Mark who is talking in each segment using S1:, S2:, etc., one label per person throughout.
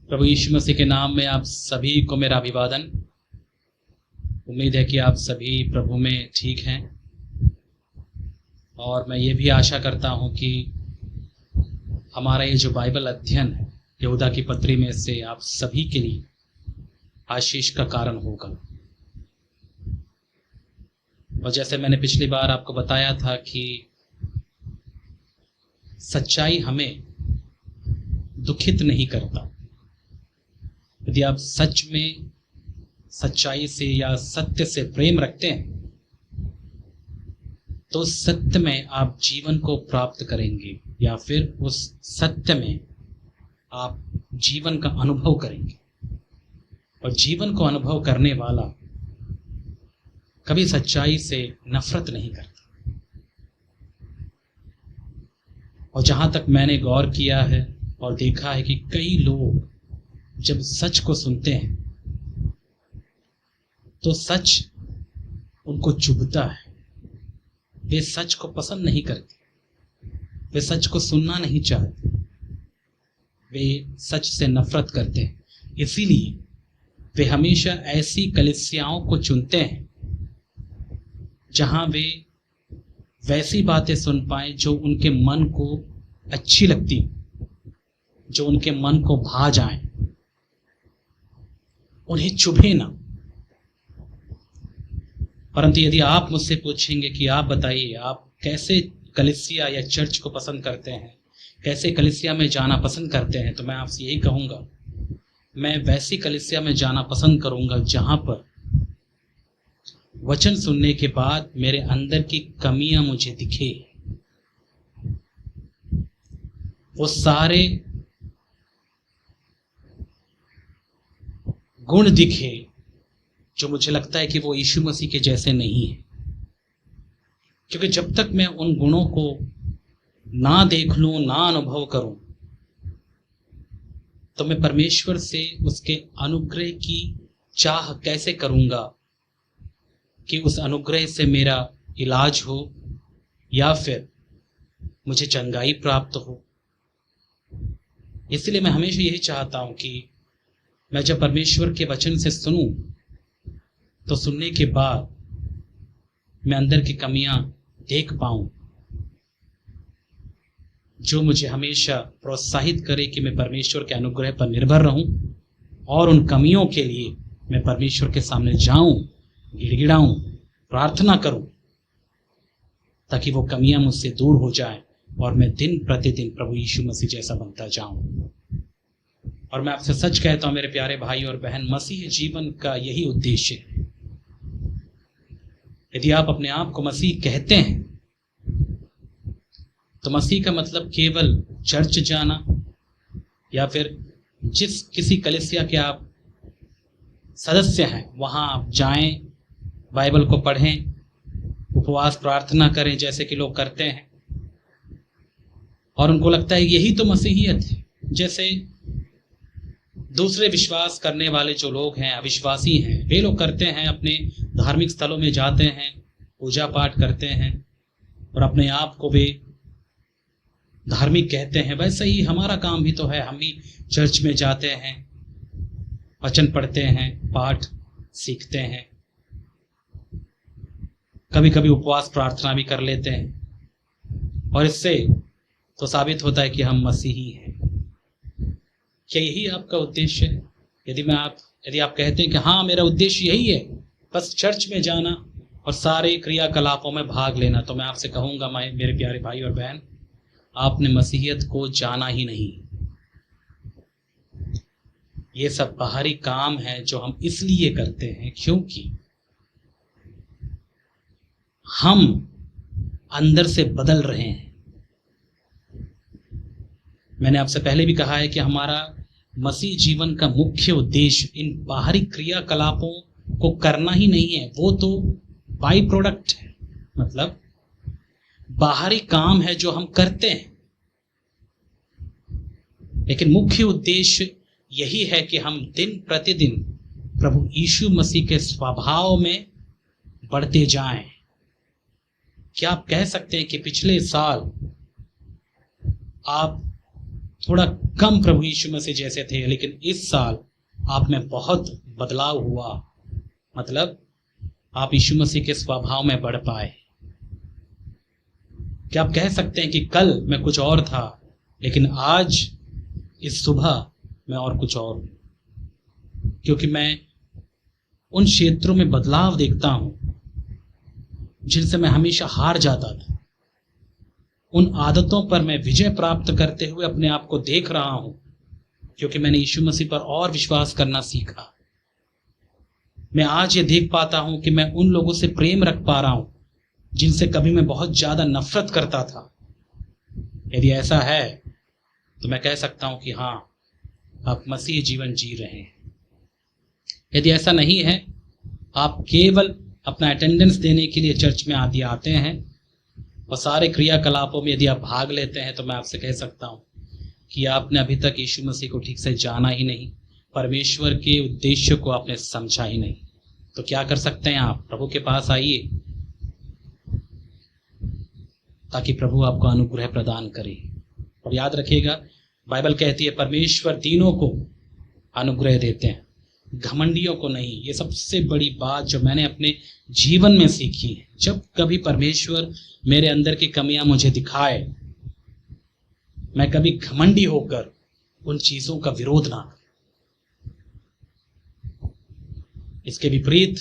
S1: प्रभु यीशु मसीह के नाम में आप सभी को मेरा अभिवादन। उम्मीद है कि आप सभी प्रभु में ठीक हैं और मैं ये भी आशा करता हूं कि हमारा ये जो बाइबल अध्ययन है यहूदा की पत्री में से आप सभी के लिए आशीष का कारण होगा। और जैसे मैंने पिछली बार आपको बताया था कि सच्चाई हमें दुखित नहीं करता। यदि आप सच में सच्चाई से या सत्य से प्रेम रखते हैं तो सत्य में आप जीवन को प्राप्त करेंगे या फिर उस सत्य में आप जीवन का अनुभव करेंगे। और जीवन को अनुभव करने वाला कभी सच्चाई से नफरत नहीं करता। और जहां तक मैंने गौर किया है और देखा है कि कई लोग जब सच को सुनते हैं तो सच उनको चुभता है। वे सच को पसंद नहीं करते, वे सच को सुनना नहीं चाहते, वे सच से नफरत करते हैं। इसीलिए वे हमेशा ऐसी कलीसियाओं को चुनते हैं जहां वे वैसी बातें सुन पाए जो उनके मन को अच्छी लगती, जो उनके मन को भा जाए, उन्हें चुभे ना। परंतु यदि आप मुझसे पूछेंगे कि आप बताइए आप कैसे कलीसिया या चर्च को पसंद करते हैं, कैसे कलीसिया में जाना पसंद करते हैं, तो मैं आपसे यही कहूंगा, मैं वैसी कलीसिया में जाना पसंद करूंगा जहां पर वचन सुनने के बाद मेरे अंदर की कमियां मुझे दिखे, वो सारे गुण दिखे जो मुझे लगता है कि वो यीशु मसीह के जैसे नहीं है। क्योंकि जब तक मैं उन गुणों को ना देख लूं, ना अनुभव करूं, तो मैं परमेश्वर से उसके अनुग्रह की चाह कैसे करूंगा कि उस अनुग्रह से मेरा इलाज हो या फिर मुझे चंगाई प्राप्त हो। इसलिए मैं हमेशा यही चाहता हूं कि मैं जब परमेश्वर के वचन से सुनूं तो सुनने के बाद मैं अंदर की कमियां देख पाऊं, जो मुझे हमेशा प्रोत्साहित करे कि मैं परमेश्वर के अनुग्रह पर निर्भर रहूं और उन कमियों के लिए मैं परमेश्वर के सामने जाऊं, गिड़गिड़ाऊं, प्रार्थना करूं, ताकि वो कमियां मुझसे दूर हो जाएं और मैं दिन प्रतिदिन प्रभु यीशु मसीह जैसा बनता जाऊं। और मैं आपसे सच कहता हूं मेरे प्यारे भाई और बहन, मसीह जीवन का यही उद्देश्य है। यदि आप अपने आप को मसीह कहते हैं तो मसीह का मतलब केवल चर्च जाना या फिर जिस किसी कलीसिया के आप सदस्य हैं वहां आप जाएं, बाइबल को पढ़ें, उपवास प्रार्थना करें जैसे कि लोग करते हैं और उनको लगता है यही तो मसीहियत है। जैसे दूसरे विश्वास करने वाले जो लोग हैं, अविश्वासी हैं, वे लोग करते हैं, अपने धार्मिक स्थलों में जाते हैं, पूजा पाठ करते हैं और अपने आप को वे धार्मिक कहते हैं। वैसे ही हमारा काम भी तो है, हम भी चर्च में जाते हैं, वचन पढ़ते हैं, पाठ सीखते हैं, कभी कभी उपवास प्रार्थना भी कर लेते हैं और इससे तो साबित होता है कि हम मसीही हैं। क्या यही आपका उद्देश्य है? यदि आप कहते हैं कि हाँ मेरा उद्देश्य यही है, बस चर्च में जाना और सारे क्रियाकलापों में भाग लेना, तो मैं आपसे कहूंगा मेरे प्यारे भाई और बहन, आपने मसीहियत को जाना ही नहीं। ये सब बाहरी काम है जो हम इसलिए करते हैं क्योंकि हम अंदर से बदल रहे हैं। मैंने आपसे पहले भी कहा है कि हमारा मसीह जीवन का मुख्य उद्देश्य इन बाहरी क्रियाकलापों को करना ही नहीं है, वो तो बाई प्रोडक्ट है, मतलब बाहरी काम है जो हम करते हैं। लेकिन मुख्य उद्देश्य यही है कि हम दिन प्रतिदिन प्रभु यीशु मसीह के स्वभाव में बढ़ते जाएं। क्या आप कह सकते हैं कि पिछले साल आप थोड़ा कम प्रभु यीशु मसीह जैसे थे, लेकिन इस साल आप में बहुत बदलाव हुआ। मतलब आप यीशु मसीह के स्वभाव में बढ़ पाए। क्या आप कह सकते हैं कि कल मैं कुछ और था, लेकिन आज इस सुबह मैं और कुछ और हूं? क्योंकि मैं उन क्षेत्रों में बदलाव देखता हूं जिनसे मैं हमेशा हार जाता था। उन आदतों पर मैं विजय प्राप्त करते हुए अपने आप को देख रहा हूं, क्योंकि मैंने यीशु मसीह पर और विश्वास करना सीखा। मैं आज ये देख पाता हूं कि मैं उन लोगों से प्रेम रख पा रहा हूं जिनसे कभी मैं बहुत ज्यादा नफरत करता था। यदि ऐसा है तो मैं कह सकता हूं कि हाँ, आप मसीह जीवन जी रहे हैं। यदि ऐसा नहीं है, आप केवल अपना अटेंडेंस देने के लिए चर्च में आते हैं और सारे क्रियाकलापों में यदि आप भाग लेते हैं, तो मैं आपसे कह सकता हूं कि आपने अभी तक यीशु मसीह को ठीक से जाना ही नहीं, परमेश्वर के उद्देश्य को आपने समझा ही नहीं। तो क्या कर सकते हैं आप? प्रभु के पास आइए ताकि प्रभु आपको अनुग्रह प्रदान करे। और याद रखिएगा, बाइबल कहती है परमेश्वर दीनों को अनुग्रह देते हैं, घमंडियों को नहीं। ये सबसे बड़ी बात जो मैंने अपने जीवन में सीखी है। जब कभी परमेश्वर मेरे अंदर की कमियां मुझे दिखाए, मैं कभी घमंडी होकर उन चीजों का विरोध ना करूं। इसके विपरीत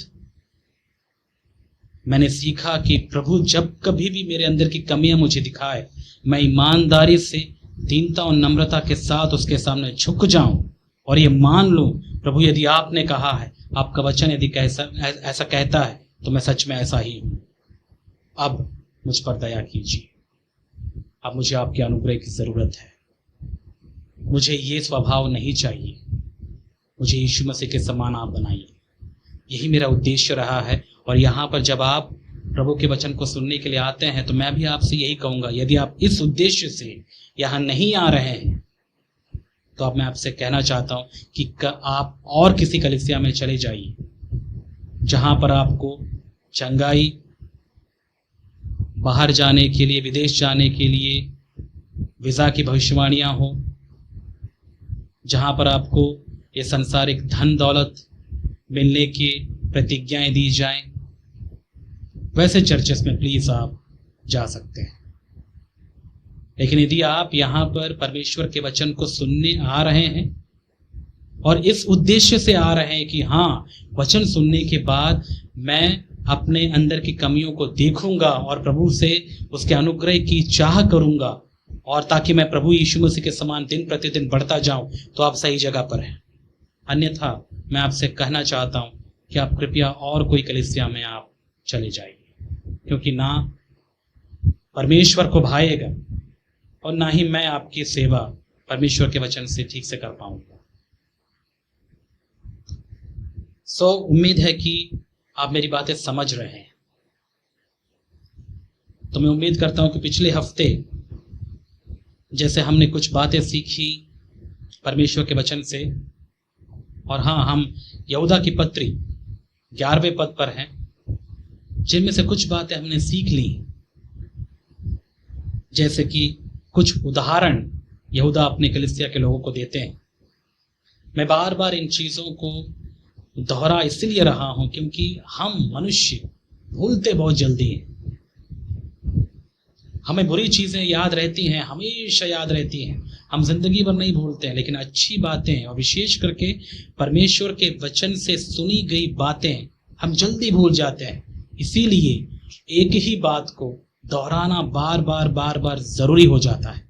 S1: मैंने सीखा कि प्रभु जब कभी भी मेरे अंदर की कमियां मुझे दिखाए, मैं ईमानदारी से, दीनता और नम्रता के साथ उसके सामने झुक जाऊं और ये मान लूं, प्रभु यदि आपने कहा है, आपका वचन यदि ऐसा कहता है, तो मैं सच में ऐसा ही हूं। अब मुझ पर दया कीजिए। अब मुझे आपके अनुग्रह की जरूरत है। मुझे ये स्वभाव नहीं चाहिए। मुझे यीशु मसीह के समान आप बनाइए। यही मेरा उद्देश्य रहा है। और यहाँ पर जब आप प्रभु के वचन को सुनने के लिए आते हैं, तो मैं भी आपसे यही कहूंगा, यदि आप इस उद्देश्य से यहाँ नहीं आ रहे हैं, तो अब मैं आपसे कहना चाहता हूं कि आप और किसी कलीसिया में चले जाइए, जहां पर आपको चंगाई, बाहर जाने के लिए, विदेश जाने के लिए वीजा की भविष्यवाणियां हो, जहां पर आपको ये सांसारिक धन दौलत मिलने की प्रतिज्ञाएं दी जाएं, वैसे चर्चेस में प्लीज आप जा सकते हैं। लेकिन यदि आप यहाँ पर परमेश्वर के वचन को सुनने आ रहे हैं और इस उद्देश्य से आ रहे हैं कि हाँ, वचन सुनने के बाद मैं अपने अंदर की कमियों को देखूंगा और प्रभु से उसके अनुग्रह की चाह करूंगा, और ताकि मैं प्रभु यीशु मसीह के समान दिन प्रतिदिन बढ़ता जाऊं, तो आप सही जगह पर हैं। अन्यथा मैं आपसे कहना चाहता हूं कि आप कृपया और कोई कलीसिया में आप चले जाइए, क्योंकि ना परमेश्वर को भाएगा और ना ही मैं आपकी सेवा परमेश्वर के वचन से ठीक से कर पाऊंगा। उम्मीद है कि आप मेरी बातें समझ रहे हैं। तो मैं उम्मीद करता हूं कि पिछले हफ्ते जैसे हमने कुछ बातें सीखी परमेश्वर के वचन से, और हाँ, हम यहूदा की पत्री 11वें पद पर हैं, जिनमें से कुछ बातें हमने सीख ली, जैसे कि कुछ उदाहरण यहूदा अपने कलीसिया के लोगों को देते हैं। मैं बार बार इन चीजों को दोहरा इसलिए रहा हूं क्योंकि हम मनुष्य भूलते बहुत जल्दी हैं। हमें बुरी चीजें याद रहती हैं, हमेशा याद रहती हैं, हम जिंदगी भर नहीं भूलते हैं, लेकिन अच्छी बातें और विशेष करके परमेश्वर के वचन से सुनी गई बातें हम जल्दी भूल जाते हैं। इसीलिए एक ही बात को दोहराना बार बार जरूरी हो जाता है।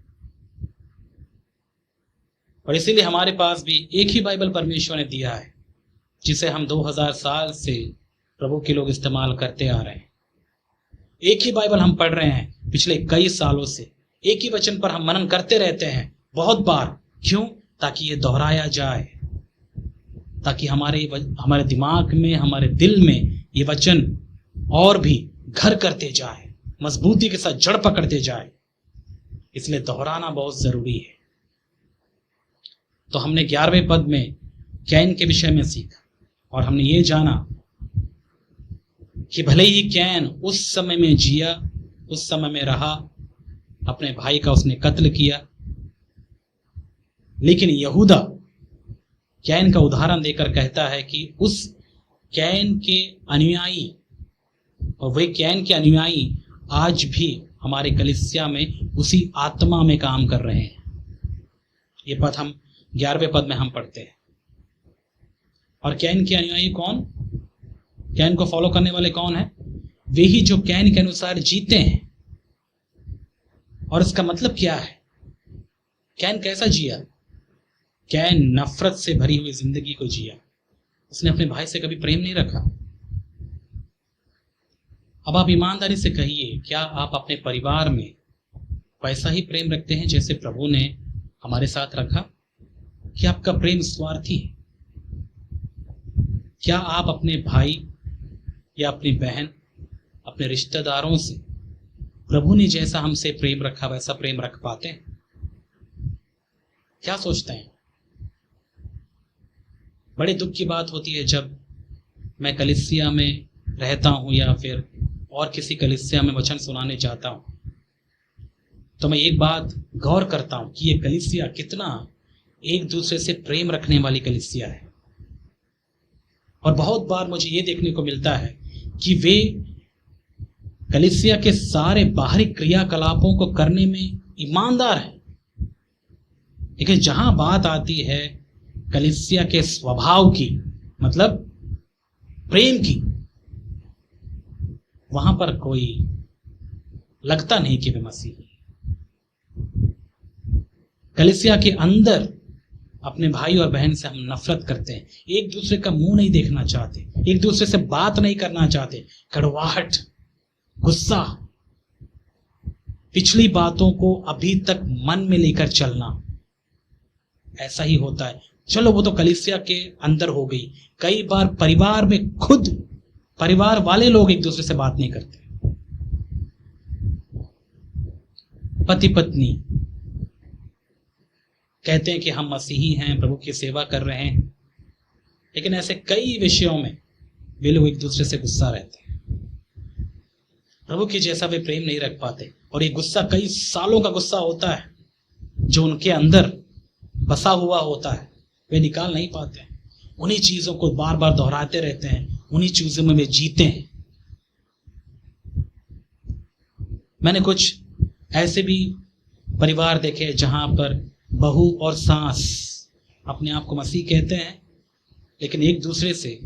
S1: और इसीलिए हमारे पास भी एक ही बाइबल परमेश्वर ने दिया है, जिसे हम 2000 साल से प्रभु के लोग इस्तेमाल करते आ रहे हैं। एक ही बाइबल हम पढ़ रहे हैं पिछले कई सालों से। एक ही वचन पर हम मनन करते रहते हैं बहुत बार। क्यों? ताकि ये दोहराया जाए, ताकि हमारे दिमाग में, हमारे दिल में ये वचन और भी घर करते जाए, मजबूती के साथ जड़ पकड़ते जाए। इसलिए दोहराना बहुत जरूरी है। तो हमने 11वें पद में कैन के विषय में सीखा, और हमने ये जाना कि भले ही कैन उस समय में जिया, उस समय में रहा, अपने भाई का उसने कत्ल किया, लेकिन यहूदा कैन का उदाहरण देकर कहता है कि उस कैन के अनुयायी और वे कैन के अनुयायी आज भी हमारे कलीसिया में उसी आत्मा में काम कर रहे हैं। ये पद हम 11वें पद में हम पढ़ते हैं। और कैन के अनुयायी कौन? कैन को फॉलो करने वाले कौन है? वे ही जो कैन के अनुसार जीते हैं। और इसका मतलब क्या है? कैन कैसा जिया? कैन नफरत से भरी हुई जिंदगी को जिया। उसने अपने भाई से कभी प्रेम नहीं रखा। अब आप ईमानदारी से कहिए, क्या आप अपने परिवार में वैसा ही प्रेम रखते हैं जैसे प्रभु ने हमारे साथ रखा? क्या आपका प्रेम स्वार्थी है? क्या आप अपने भाई या अपनी बहन, अपने रिश्तेदारों से प्रभु ने जैसा हमसे प्रेम रखा वैसा प्रेम रख पाते हैं? क्या सोचते हैं? बड़े दुख की बात होती है जब मैं कलीसिया में रहता हूं या फिर और किसी कलीसिया में वचन सुनाने जाता हूं, तो मैं एक बात गौर करता हूं कि ये कलीसिया कितना एक दूसरे से प्रेम रखने वाली कलीसिया है। और बहुत बार मुझे ये देखने को मिलता है कि वे कलीसिया के सारे बाहरी क्रियाकलापों को करने में ईमानदार हैं, लेकिन जहां बात आती है कलीसिया के स्वभाव की, मतलब प्रेम की, वहां पर कोई लगता नहीं कि वे मसीही हैं। कलीसिया के अंदर अपने भाई और बहन से हम नफरत करते हैं, एक दूसरे का मुंह नहीं देखना चाहते, एक दूसरे से बात नहीं करना चाहते, कड़वाहट, गुस्सा, पिछली बातों को अभी तक मन में लेकर चलना, ऐसा ही होता है। चलो वो तो कलीसिया के अंदर हो गई, कई बार परिवार में खुद परिवार वाले लोग एक दूसरे से बात नहीं करते। पति पत्नी कहते हैं कि हम मसीही हैं, प्रभु की सेवा कर रहे हैं, लेकिन ऐसे कई विषयों में वे लोग एक दूसरे से गुस्सा रहते हैं, प्रभु की जैसा वे प्रेम नहीं रख पाते। और ये गुस्सा कई सालों का गुस्सा होता है जो उनके अंदर बसा हुआ होता है, वे निकाल नहीं पाते हैं। उन्हीं चीजों को बार बार दोहराते रहते हैं, उन्हीं चीजों में वे जीते हैं। मैंने कुछ ऐसे भी परिवार देखे जहां पर बहू और सास अपने आप को मसीह कहते हैं, लेकिन एक दूसरे से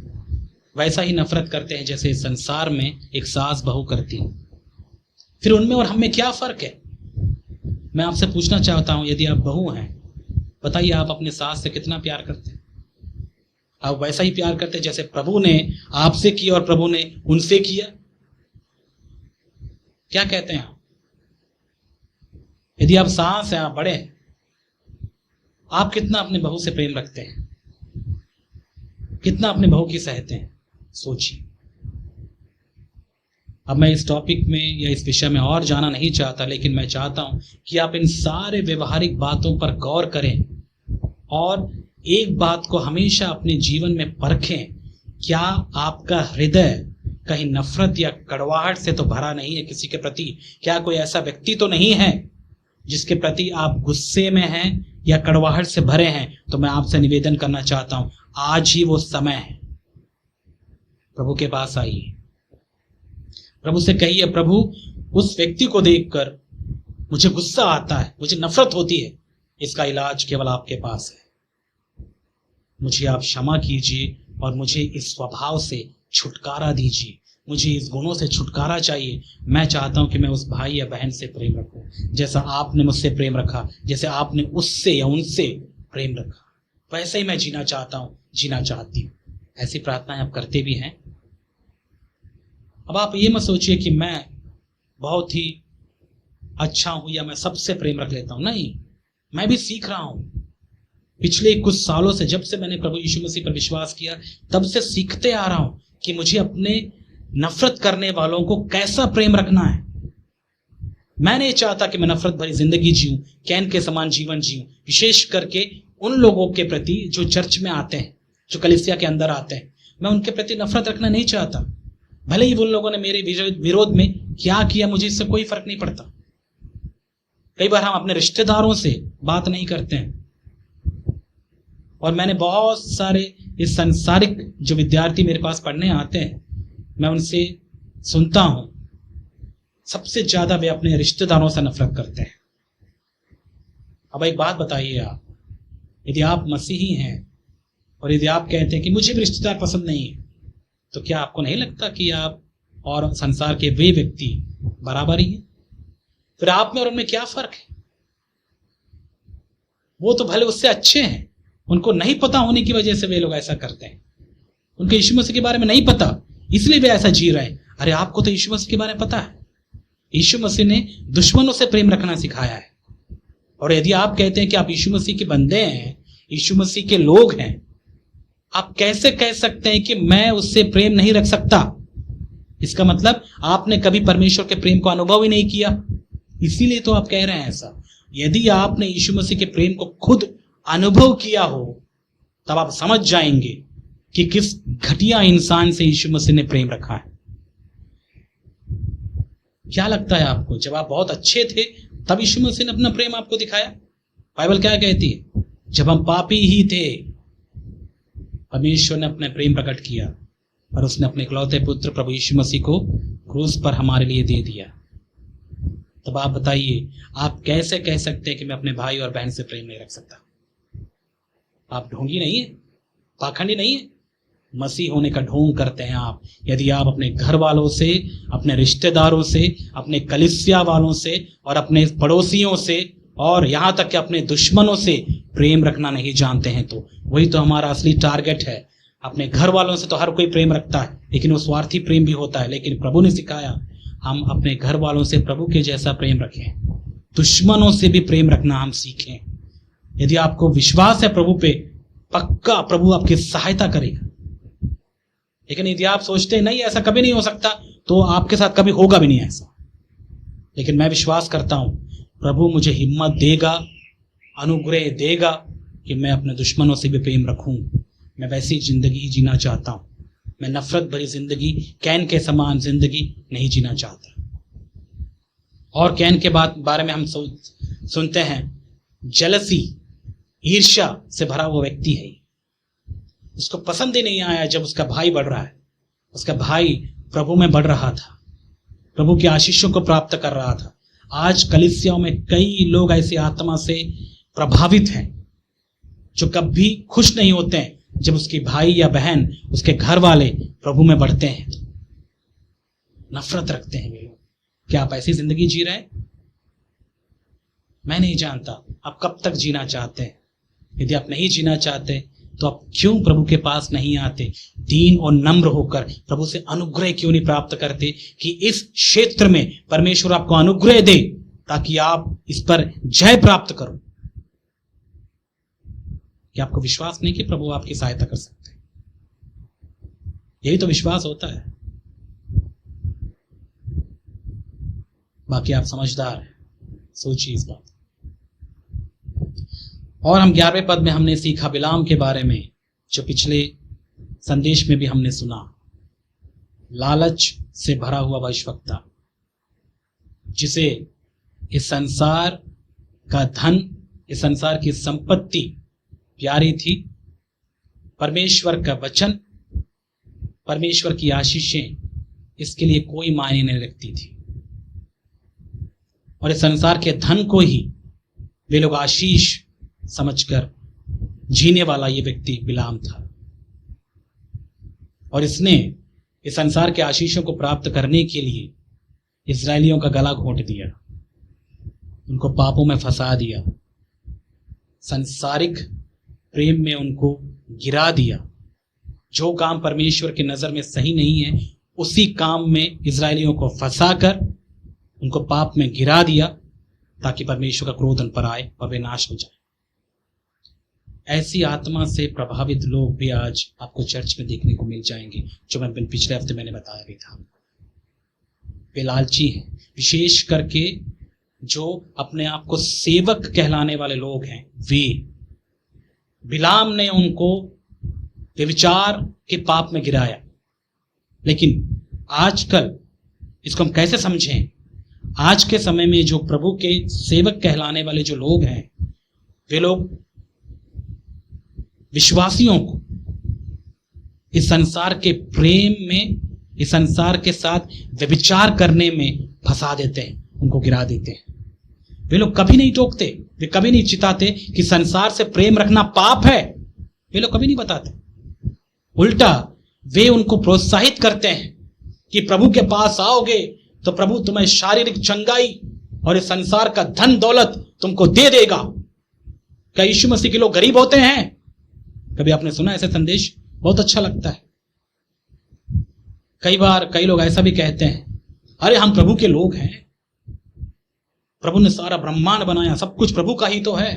S1: वैसा ही नफरत करते हैं जैसे संसार में एक सास बहू करती है। फिर उनमें और हम में क्या फर्क है? मैं आपसे पूछना चाहता हूं, यदि आप बहू हैं, बताइए आप अपने सास से कितना प्यार करते हैं? आप वैसा ही प्यार करते हैं जैसे प्रभु ने आपसे किया और प्रभु ने उनसे किया? क्या कहते हैं आप? यदि आप सास हैं, आप बड़े हैं, आप कितना अपने बहू से प्रेम रखते हैं? कितना अपने बहू की सहते हैं? सोचिए। अब मैं इस टॉपिक में या इस विषय में और जाना नहीं चाहता, लेकिन मैं चाहता हूं कि आप इन सारे व्यवहारिक बातों पर गौर करें और एक बात को हमेशा अपने जीवन में परखें, क्या आपका हृदय कहीं नफरत या कड़वाहट से तो भरा नहीं है किसी के प्रति? क्या कोई ऐसा व्यक्ति तो नहीं है जिसके प्रति आप गुस्से में हैं या कड़वाहट से भरे हैं? तो मैं आपसे निवेदन करना चाहता हूं, आज ही वो समय है, प्रभु के पास आइए, प्रभु से कहिए, प्रभु उस व्यक्ति को देखकर मुझे गुस्सा आता है, मुझे नफरत होती है, इसका इलाज केवल आपके पास है। मुझे आप क्षमा कीजिए और मुझे इस स्वभाव से छुटकारा दीजिए, मुझे इस गुणों से छुटकारा चाहिए। मैं चाहता हूं कि मैं उस भाई या बहन से प्रेम रखूं जैसा आपने मुझसे प्रेम रखा, जैसे आपने उससे या उनसे प्रेम रखा, वैसे ही मैं जीना चाहता हूं, जीना चाहती हूं। ऐसी प्रार्थनाएं आप करते भी हैं। अब आप ये मत सोचिए कि मैं बहुत ही अच्छा हूं या मैं सबसे प्रेम रख लेता हूं। नहीं, मैं भी सीख रहा हूं। पिछले कुछ सालों से, जब से मैंने प्रभु यीशु मसीह पर विश्वास किया, तब से सीखते आ रहा हूं कि मुझे अपने नफरत करने वालों को कैसा प्रेम रखना है। मैं नहीं चाहता कि मैं नफरत भरी जिंदगी जीऊं, कैन के समान जीवन जीऊं, विशेष करके उन लोगों के प्रति जो चर्च में आते हैं, जो कलीसिया के अंदर आते हैं। मैं उनके प्रति नफरत रखना नहीं चाहता, भले ही उन लोगों ने मेरे विरोध में क्या किया, मुझे इससे कोई फर्क नहीं पड़ता। कई बार हम अपने रिश्तेदारों से बात नहीं करते हैं, और मैंने बहुत सारे इस सांसारिक जो विद्यार्थी मेरे पास पढ़ने आते हैं, मैं उनसे सुनता हूं, सबसे ज्यादा वे अपने रिश्तेदारों से नफरत करते हैं। अब एक बात बताइए, आप यदि आप मसीही हैं और यदि आप कहते हैं कि मुझे भी रिश्तेदार पसंद नहीं है, तो क्या आपको नहीं लगता कि आप और संसार के वे व्यक्ति बराबर ही हैं? फिर आप में और उनमें क्या फर्क है? वो तो भले उससे अच्छे हैं, उनको नहीं पता होने की वजह से वे लोग ऐसा करते हैं। उनको यीशु मसीह के बारे में नहीं पता, इसलिए वे ऐसा जी रहे हैं। अरे आपको तो यीशु मसीह के बारे में पता है। यीशु मसीह ने दुश्मनों से प्रेम रखना सिखाया है। और यदि आप कहते हैं कि आप यीशु मसीह के बंदे हैं, यीशु मसीह के लोग हैं, आप कैसे कह सकते हैं कि मैं उससे प्रेम नहीं रख सकता? इसका मतलब आपने कभी परमेश्वर के प्रेम को अनुभव ही नहीं किया, इसीलिए तो आप कह रहे हैं ऐसा। यदि आपने यीशु मसीह के प्रेम को खुद अनुभव किया हो, तब आप समझ जाएंगे कि किस घटिया इंसान से यीशु मसीह ने प्रेम रखा है। क्या लगता है आपको, जब आप बहुत अच्छे थे तब यीशु मसीह ने अपना प्रेम आपको दिखाया? बाइबल क्या कहती है? जब हम पापी ही थे, परमेश्वर ने अपना प्रेम प्रकट किया और उसने अपने इकलौते पुत्र प्रभु यीशु मसीह को क्रूस पर हमारे लिए दे दिया। तब आप बताइए, आप कैसे कह सकते हैं कि मैं अपने भाई और बहन से प्रेम नहीं रख सकता? आप ढोंगी नहीं है, पाखंडी नहीं है, मसीह होने का ढोंग करते हैं आप। यदि आप अपने घर वालों से, अपने रिश्तेदारों से, अपने कलीसिया वालों से और अपने पड़ोसियों से और यहाँ तक कि अपने दुश्मनों से प्रेम रखना नहीं जानते हैं, तो वही तो हमारा असली टारगेट है। अपने घर वालों से तो हर कोई प्रेम रखता है, लेकिन वो स्वार्थी प्रेम भी होता है। लेकिन प्रभु ने सिखाया हम अपने घर वालों से प्रभु के जैसा प्रेम रखें, दुश्मनों से भी प्रेम रखना हम सीखें। यदि आपको विश्वास है प्रभु पे, पक्का प्रभु आपकी सहायता करेगा। लेकिन यदि आप सोचते हैं नहीं ऐसा कभी नहीं हो सकता, तो आपके साथ कभी होगा भी नहीं ऐसा। लेकिन मैं विश्वास करता हूं प्रभु मुझे हिम्मत देगा, अनुग्रह देगा कि मैं अपने दुश्मनों से भी प्रेम रखूं। मैं वैसी जिंदगी जीना चाहता हूं। मैं नफरत भरी जिंदगी, कैन के समान जिंदगी नहीं जीना चाहता। और कैन के बारे में हम सुनते हैं, जलसी, ईर्ष्या से भरा हुआ व्यक्ति है। उसको पसंद ही नहीं आया जब उसका भाई बढ़ रहा है। उसका भाई प्रभु में बढ़ रहा था, प्रभु की आशीषों को प्राप्त कर रहा था। आज कलीसियाओं में कई लोग ऐसी आत्मा से प्रभावित हैं जो कभी खुश नहीं होते हैं जब उसके भाई या बहन, उसके घर वाले प्रभु में बढ़ते हैं। नफरत रखते हैं वे लोग। क्या आप ऐसी जिंदगी जी रहे हैं? मैं नहीं जानता आप कब तक जीना चाहते हैं। यदि आप नहीं जीना चाहते तो आप क्यों प्रभु के पास नहीं आते? दीन और नम्र होकर प्रभु से अनुग्रह क्यों नहीं प्राप्त करते कि इस क्षेत्र में परमेश्वर आपको अनुग्रह दे, ताकि आप इस पर जय प्राप्त करो। क्या आपको विश्वास नहीं कि प्रभु आपकी सहायता कर सकते हैं? यही तो विश्वास होता है। बाकी आप समझदार हैं, सोचिए इस बात। और हम 11वें पद में हमने सीखा बिलाम के बारे में, जो पिछले संदेश में भी हमने सुना। लालच से भरा हुआ वैश्वक्ता, जिसे इस संसार का धन, इस संसार की संपत्ति प्यारी थी। परमेश्वर का वचन, परमेश्वर की आशीषें इसके लिए कोई मायने नहीं रखती थी। और इस संसार के धन को ही वे लोग आशीष समझकर जीने वाला ये व्यक्ति बिलाम था। और इसने इस संसार के आशीषों को प्राप्त करने के लिए इस्राएलियों का गला घोंट दिया, उनको पापों में फंसा दिया, सांसारिक प्रेम में उनको गिरा दिया। जो काम परमेश्वर की नजर में सही नहीं है, उसी काम में इस्राएलियों को फंसाकर उनको पाप में गिरा दिया, ताकि परमेश्वर का क्रोध उन पर आए और वे नाश हो जाए। ऐसी आत्मा से प्रभावित लोग भी आज आपको चर्च में देखने को मिल जाएंगे, जो मैं पिछले हफ्ते मैंने बताया भी था। वे लालची हैं, विशेष करके जो अपने आप को सेवक कहलाने वाले लोग हैं। वे बिलाम ने उनको व्यभिचार के पाप में गिराया। लेकिन आजकल इसको हम कैसे समझें? आज के समय में जो प्रभु के सेवक कहलाने वाले जो लोग हैं, वे लोग विश्वासियों को इस संसार के प्रेम में, इस संसार के साथ व्यभिचार करने में फंसा देते हैं, उनको गिरा देते हैं। वे लोग कभी नहीं टोकते, वे कभी नहीं चिताते कि संसार से प्रेम रखना पाप है। वे लोग कभी नहीं बताते। उल्टा वे उनको प्रोत्साहित करते हैं कि प्रभु के पास आओगे तो प्रभु तुम्हें शारीरिक चंगाई और इस संसार का धन दौलत तुमको दे देगा। क्या यीशु मसीह के लोग गरीब होते हैं? कभी आपने सुना ऐसे संदेश? बहुत अच्छा लगता है। कई बार कई लोग ऐसा भी कहते हैं, अरे हम प्रभु के लोग हैं, प्रभु ने सारा ब्रह्मांड बनाया, सब कुछ प्रभु का ही तो है,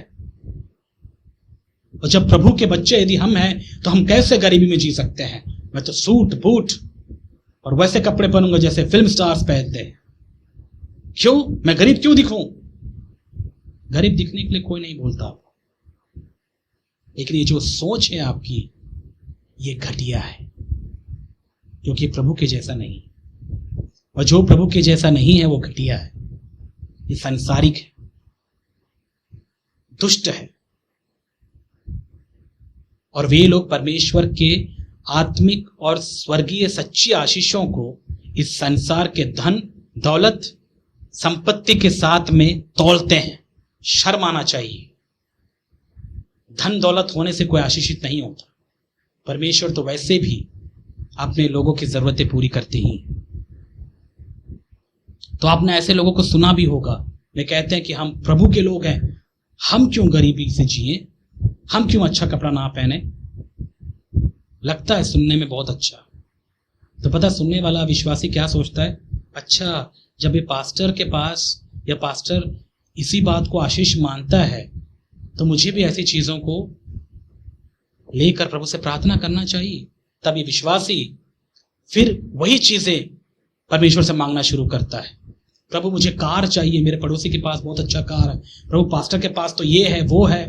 S1: और जब प्रभु के बच्चे यदि हम हैं तो हम कैसे गरीबी में जी सकते हैं? मैं तो सूट बूट और वैसे कपड़े पहनूंगा जैसे फिल्म स्टार्स पहनते हैं। क्यों? मैं गरीब क्यों दिखूं? गरीब दिखने के लिए कोई नहीं बोलता आपको, लेकिन ये जो सोच है आपकी, ये घटिया है, क्योंकि प्रभु के जैसा नहीं। और जो प्रभु के जैसा नहीं है वो घटिया है, ये सांसारिक है, दुष्ट है। और वे लोग परमेश्वर के आत्मिक और स्वर्गीय सच्ची आशीषों को इस संसार के धन दौलत संपत्ति के साथ में तौलते हैं। शर्म आना चाहिए। धन दौलत होने से कोई आशीषित नहीं होता। परमेश्वर तो वैसे भी अपने लोगों की जरूरतें पूरी करते ही। तो आपने ऐसे लोगों को सुना भी होगा, वे कहते हैं कि हम प्रभु के लोग हैं, हम क्यों गरीबी से जिए, हम क्यों अच्छा कपड़ा ना पहने। लगता है सुनने में बहुत अच्छा, तो पता सुनने वाला विश्वासी क्या सोचता है, अच्छा जब ये पास्टर के पास या पास्टर इसी बात को आशीष मानता है तो मुझे भी ऐसी चीजों को लेकर प्रभु से प्रार्थना करना चाहिए। तब ये विश्वासी फिर वही चीजें परमेश्वर से मांगना शुरू करता है। प्रभु मुझे कार चाहिए, मेरे पड़ोसी के पास बहुत अच्छा कार है, प्रभु पास्टर के पास तो ये है वो है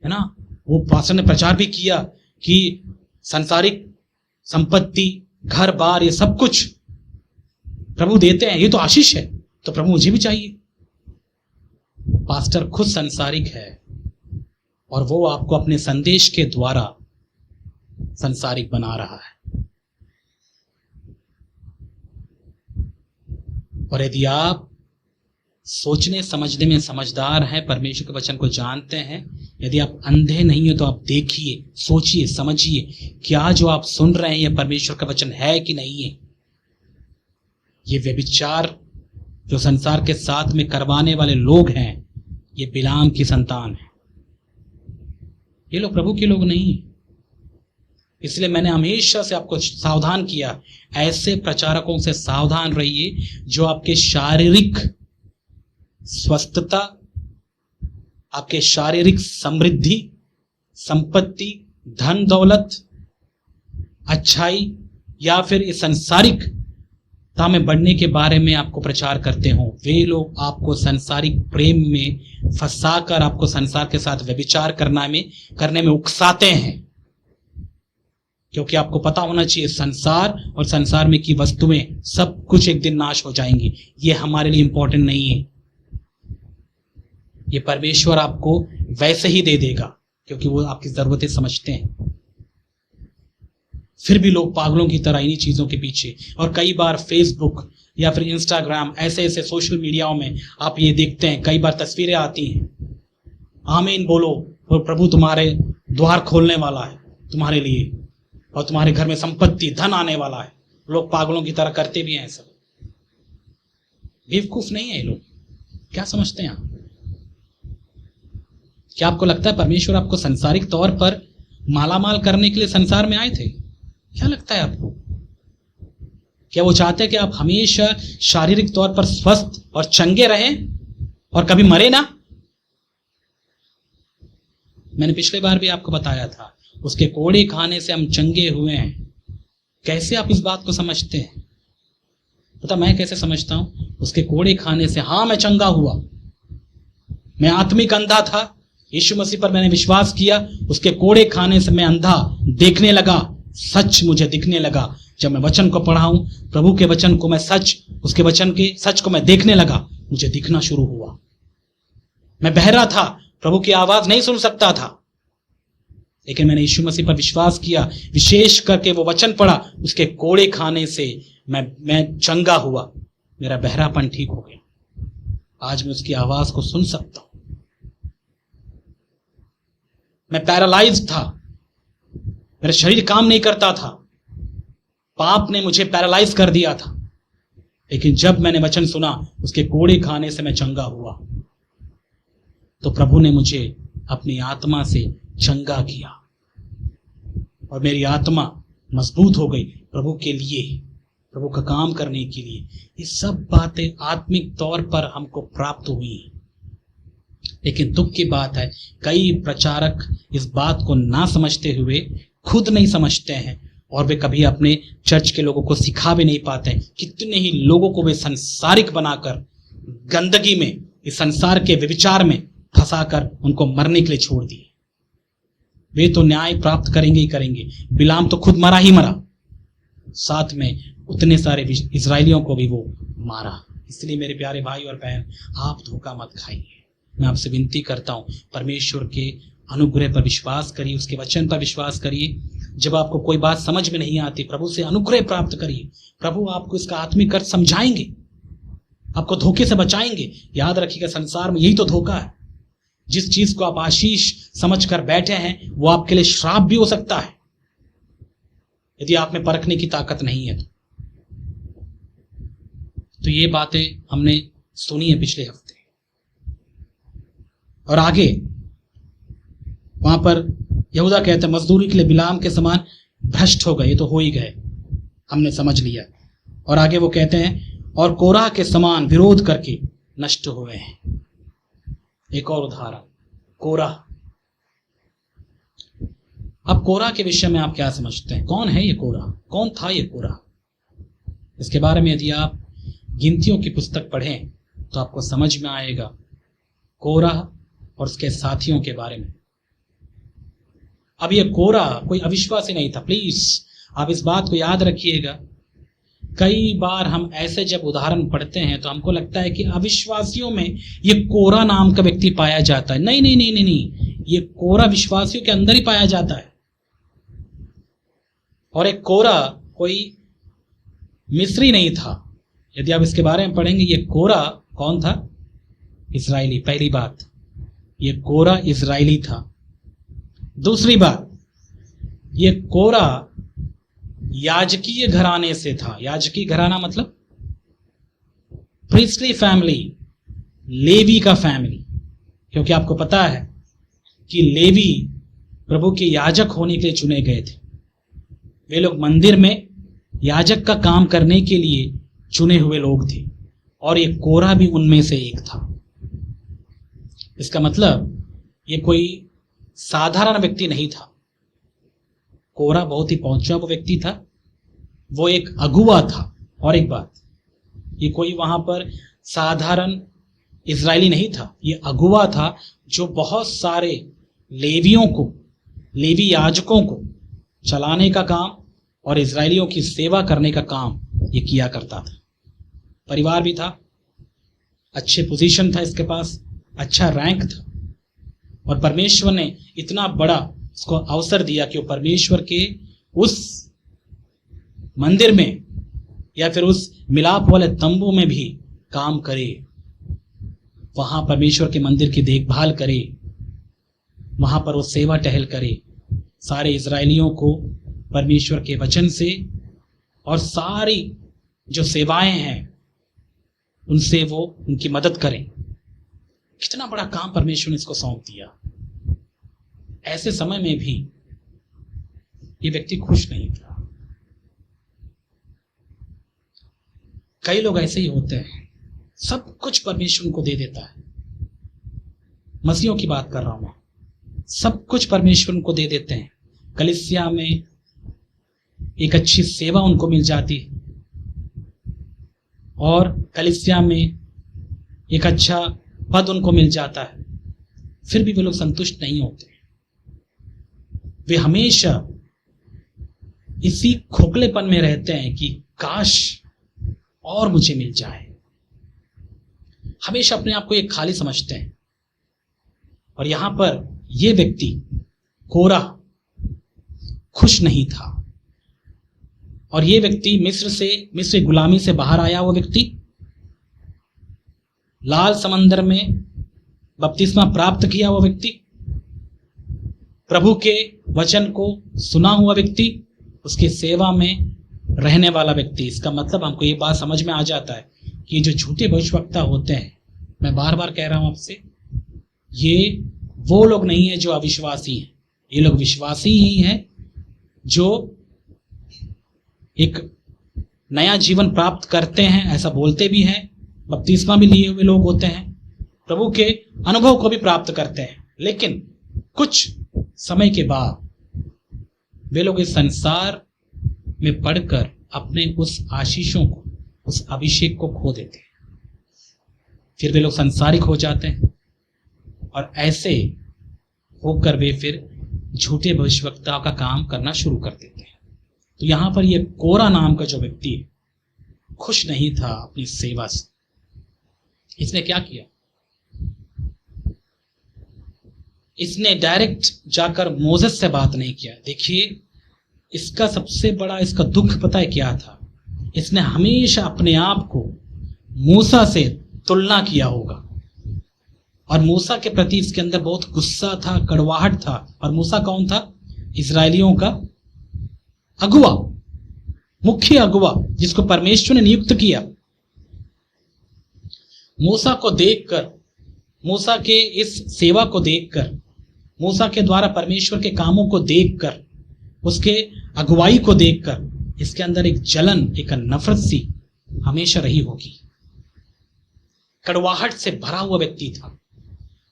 S1: ना। वो पास्टर ने प्रचार भी किया कि सांसारिक संपत्ति घर बार ये सब कुछ प्रभु देते हैं, ये तो आशीष है, तो प्रभु मुझे भी चाहिए। पास्टर खुद सांसारिक है और वो आपको अपने संदेश के द्वारा सांसारिक बना रहा है। और यदि आप सोचने समझने में समझदार हैं, परमेश्वर के वचन को जानते हैं, यदि आप अंधे नहीं हो तो आप देखिए, सोचिए, समझिए, क्या जो आप सुन रहे हैं ये परमेश्वर का वचन है कि नहीं है। ये व्यभिचार जो संसार के साथ में करवाने वाले लोग हैं, ये बिलाम की संतान है। ये लोग प्रभु के लोग नहीं। इसलिए मैंने हमेशा से आपको सावधान किया, ऐसे प्रचारकों से सावधान रहिए जो आपके शारीरिक स्वस्थता, आपके शारीरिक समृद्धि, संपत्ति, धन दौलत, अच्छाई या फिर इस संसारिकता में बढ़ने के बारे में आपको प्रचार करते हो। वे लोग आपको संसारिक प्रेम में फंसाकर आपको संसार के साथ व्यभिचार करने में उकसाते हैं, क्योंकि आपको पता होना चाहिए संसार और संसार में की वस्तुएं सब कुछ एक दिन नाश हो जाएंगी। ये हमारे लिए इंपॉर्टेंट नहीं है। ये परमेश्वर आपको वैसे ही दे देगा क्योंकि वो आपकी जरूरतें समझते हैं। फिर भी लोग पागलों की तरह इन्हीं चीजों के पीछे, और कई बार फेसबुक या फिर इंस्टाग्राम ऐसे ऐसे सोशल मीडियाओं में आप ये देखते हैं, कई बार तस्वीरें आती हैं, आमीन बोलो और प्रभु तुम्हारे द्वार खोलने वाला है तुम्हारे लिए, और तुम्हारे घर में संपत्ति धन आने वाला है। लोग पागलों की तरह करते भी हैं। सब बेवकूफ नहीं है ये लोग। क्या समझते हैं आप? क्या आपको लगता है परमेश्वर आपको संसारिक तौर पर मालामाल करने के लिए संसार में आए थे? क्या लगता है आपको? क्या वो चाहते हैं कि आप हमेशा शारीरिक तौर पर स्वस्थ और चंगे रहें और कभी मरे ना? मैंने पिछले बार भी आपको बताया था, उसके कोड़े खाने से हम चंगे हुए हैं। कैसे आप इस बात को समझते हैं? पता मैं कैसे समझता हूं? उसके कोड़े खाने से हाँ मैं चंगा हुआ। मैं आत्मिक अंधा था, यीशु मसीह पर मैंने विश्वास किया, उसके कोड़े खाने से मैं अंधा देखने लगा, सच मुझे दिखने लगा। जब मैं वचन को पढ़ा हूं, प्रभु के वचन को मैं सच, उसके वचन के सच को मैं देखने लगा, मुझे दिखना शुरू हुआ। मैं बहरा था, प्रभु की आवाज नहीं सुन सकता था, लेकिन मैंने यीशु मसीह पर विश्वास किया, विशेष करके वो वचन पढ़ा, उसके कोड़े खाने से मैं चंगा हुआ, मेरा बहरापन ठीक हो गया। आज मैं उसकी आवाज को सुन सकता हूं। मैं पैरालाइज था, मेरा शरीर काम नहीं करता था, पाप ने मुझे पैरालाइज कर दिया था, लेकिन जब मैंने वचन सुना, उसके कोड़े खाने से मैं चंगा हुआ। तो प्रभु ने मुझे अपनी आत्मा से चंगा किया और मेरी आत्मा मजबूत हो गई प्रभु के लिए, प्रभु का काम करने के लिए। ये सब बातें आत्मिक तौर पर हमको प्राप्त हुई। लेकिन दुख की बात है, कई प्रचारक इस बात को ना समझते हुए खुद नहीं समझते हैं और वे कभी अपने चर्च के लोगों को सिखा भी नहीं पाते। कितने ही लोगों को वे संसारिक बनाकर गंदगी में, इस संसार के व्यभिचार में फंसाकर उनको मरने के लिए छोड़ दिए। वे तो न्याय प्राप्त करेंगे ही करेंगे। बिलाम तो खुद मरा ही मरा, साथ में उतने सारे इजरायलियों को भी वो मारा। इसलिए मेरे प्यारे भाई और बहन, आप धोखा मत खाइए। मैं आपसे विनती करता हूं, परमेश्वर के अनुग्रह पर विश्वास करिए, उसके वचन पर विश्वास करिए। जब आपको कोई बात समझ में नहीं आती, प्रभु से अनुग्रह प्राप्त करिए। प्रभु आपको इसका आत्मिक अर्थ समझाएंगे, आपको धोखे से बचाएंगे। याद रखिएगा, संसार में यही तो धोखा है। जिस चीज को आप आशीष समझकर बैठे हैं, वो आपके लिए श्राप भी हो सकता है, यदि आप में परखने की ताकत नहीं है। तो ये बातें हमने सुनी है पिछले हफ्ते। और आगे वहां पर यहूदा कहते हैं, मजदूरी के लिए बिलाम के समान भ्रष्ट हो गए। ये तो हो ही गए, हमने समझ लिया। और आगे वो कहते हैं, और कोरह के समान विरोध करके नष्ट हुए हैं। एक और उदाहरण, कोरह। अब कोरह के विषय में आप क्या समझते हैं? कौन है ये कोरह? कौन था ये कोरह? इसके बारे में यदि आप गिनतियों की पुस्तक पढ़ें तो आपको समझ में आएगा कोरह और उसके साथियों के बारे में। अब ये कोरह कोई अविश्वासी नहीं था। प्लीज आप इस बात को याद रखिएगा। कई बार हम ऐसे जब उदाहरण पढ़ते हैं तो हमको लगता है कि अविश्वासियों में ये कोरह नाम का व्यक्ति पाया जाता है। नहीं नहीं नहीं नहीं नहीं, ये कोरह विश्वासियों के अंदर ही पाया जाता है। और एक कोरह कोई मिस्री नहीं था। यदि आप इसके बारे में पढ़ेंगे, ये कोरह कौन था? इजरायली। पहली बात, ये कोरह इजरायली था। दूसरी बात, ये कोरह याजकीय घराने से था। याजकीय घराना मतलब प्रीस्टली फैमिली, लेवी का फैमिली। क्योंकि आपको पता है कि लेवी प्रभु के याजक होने के लिए चुने गए थे। वे लोग मंदिर में याजक का काम करने के लिए चुने हुए लोग थे, और ये कोरह भी उनमें से एक था। इसका मतलब ये कोई साधारण व्यक्ति नहीं था। कोरह बहुत ही पहुंचा हुआ व्यक्ति था, वो एक अगुवा था। और एक बात, ये कोई वहां पर साधारण इजरायली नहीं था, ये अगुवा था जो बहुत सारे लेवियों को, लेवी याजकों को चलाने का काम और इजरायलियों की सेवा करने का काम ये किया करता था। परिवार भी था, अच्छे पोजीशन था इसके पास, अच्छा रैंक था, और परमेश्वर ने इतना बड़ा उसको अवसर दिया कि वो परमेश्वर के उस मंदिर में या फिर उस मिलाप वाले तंबू में भी काम करे, वहां परमेश्वर के मंदिर की देखभाल करे, वहां पर वो सेवा टहल करे, सारे इजरायलियों को परमेश्वर के वचन से और सारी जो सेवाएं हैं उनसे वो उनकी मदद करें। कितना बड़ा काम परमेश्वर ने इसको सौंप दिया। ऐसे समय में भी ये व्यक्ति खुश नहीं था। कई लोग ऐसे ही होते हैं, सब कुछ परमेश्वर उनको दे देता है। मसीहों की बात कर रहा हूं मैं, सब कुछ परमेश्वर उनको दे देते हैं। कलीसिया में एक अच्छी सेवा उनको मिल जाती है, और कलीसिया में एक अच्छा पद उनको मिल जाता है, फिर भी वे लोग संतुष्ट नहीं होते। वे हमेशा इसी खोखलेपन में रहते हैं कि काश और मुझे मिल जाए। हमेशा अपने आप को एक खाली समझते हैं। और यहां पर यह व्यक्ति कोरह खुश नहीं था। और ये व्यक्ति मिस्र गुलामी से बाहर आया हुआ व्यक्ति, लाल समंदर में बपतिस्मा प्राप्त किया हुआ व्यक्ति, प्रभु के वचन को सुना हुआ व्यक्ति, उसकी सेवा में रहने वाला व्यक्ति। इसका मतलब हमको ये बात समझ में आ जाता है कि जो झूठे भविष्यवक्ता होते हैं, मैं बार बार कह रहा हूं आपसे, ये वो लोग नहीं है जो अविश्वासी हैं। ये लोग विश्वासी ही हैं जो एक नया जीवन प्राप्त करते हैं, ऐसा बोलते भी हैं, बपतिस्मा भी लिए हुए लोग होते हैं, प्रभु के अनुभव को भी प्राप्त करते हैं। लेकिन कुछ समय के बाद वे लोग इस संसार में पढ़कर अपने उस आशीषों को, उस अभिषेक को खो देते हैं। फिर वे लोग संसारिक हो जाते हैं और ऐसे होकर वे फिर झूठे भविष्यवक्ता का काम करना शुरू कर देते हैं। तो यहां पर ये कोरा नाम का जो व्यक्ति है, खुश नहीं था अपनी सेवा से। इसने क्या किया? इसने डायरेक्ट जाकर मोसेस से बात नहीं किया। देखिए, इसका सबसे बड़ा इसका दुख पता है क्या था? इसने हमेशा अपने आप को मूसा से तुलना किया होगा और मूसा के प्रति इसके अंदर बहुत गुस्सा था, कड़वाहट था। और मूसा कौन था? इस्राएलियों का अगुवा, मुख्य अगुवा, जिसको परमेश्वर ने नियुक्त किया। मूसा को देखकर, मूसा के इस सेवा को देखकर, मूसा के द्वारा परमेश्वर के कामों को देखकर, उसके अगुवाई को देखकर इसके अंदर एक जलन, एक नफरत सी हमेशा रही होगी। कड़वाहट से भरा हुआ व्यक्ति था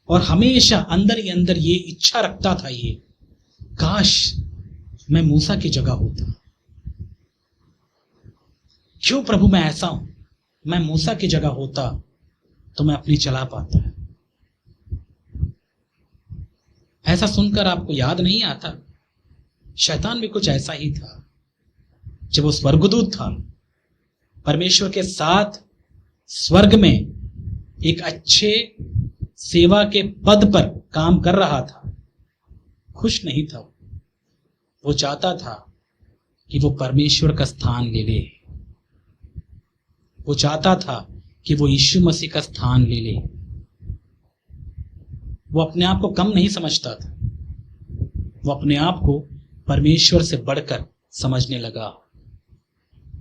S1: और हमेशा अंदर ही अंदर ये इच्छा रखता था, ये काश मैं मूसा की जगह होता। क्यों प्रभु मैं ऐसा हूं? मैं मूसा की जगह होता तो मैं अपनी चला पाता। ऐसा सुनकर आपको याद नहीं आता? शैतान भी कुछ ऐसा ही था। जब वो स्वर्गदूत था, परमेश्वर के साथ स्वर्ग में एक अच्छे सेवा के पद पर काम कर रहा था, खुश नहीं था। वो चाहता था कि वो परमेश्वर का स्थान ले ले। वो चाहता था कि वो यीशु मसीह का स्थान ले ले। वो अपने आप को कम नहीं समझता था, वो अपने आप को परमेश्वर से बढ़कर समझने लगा।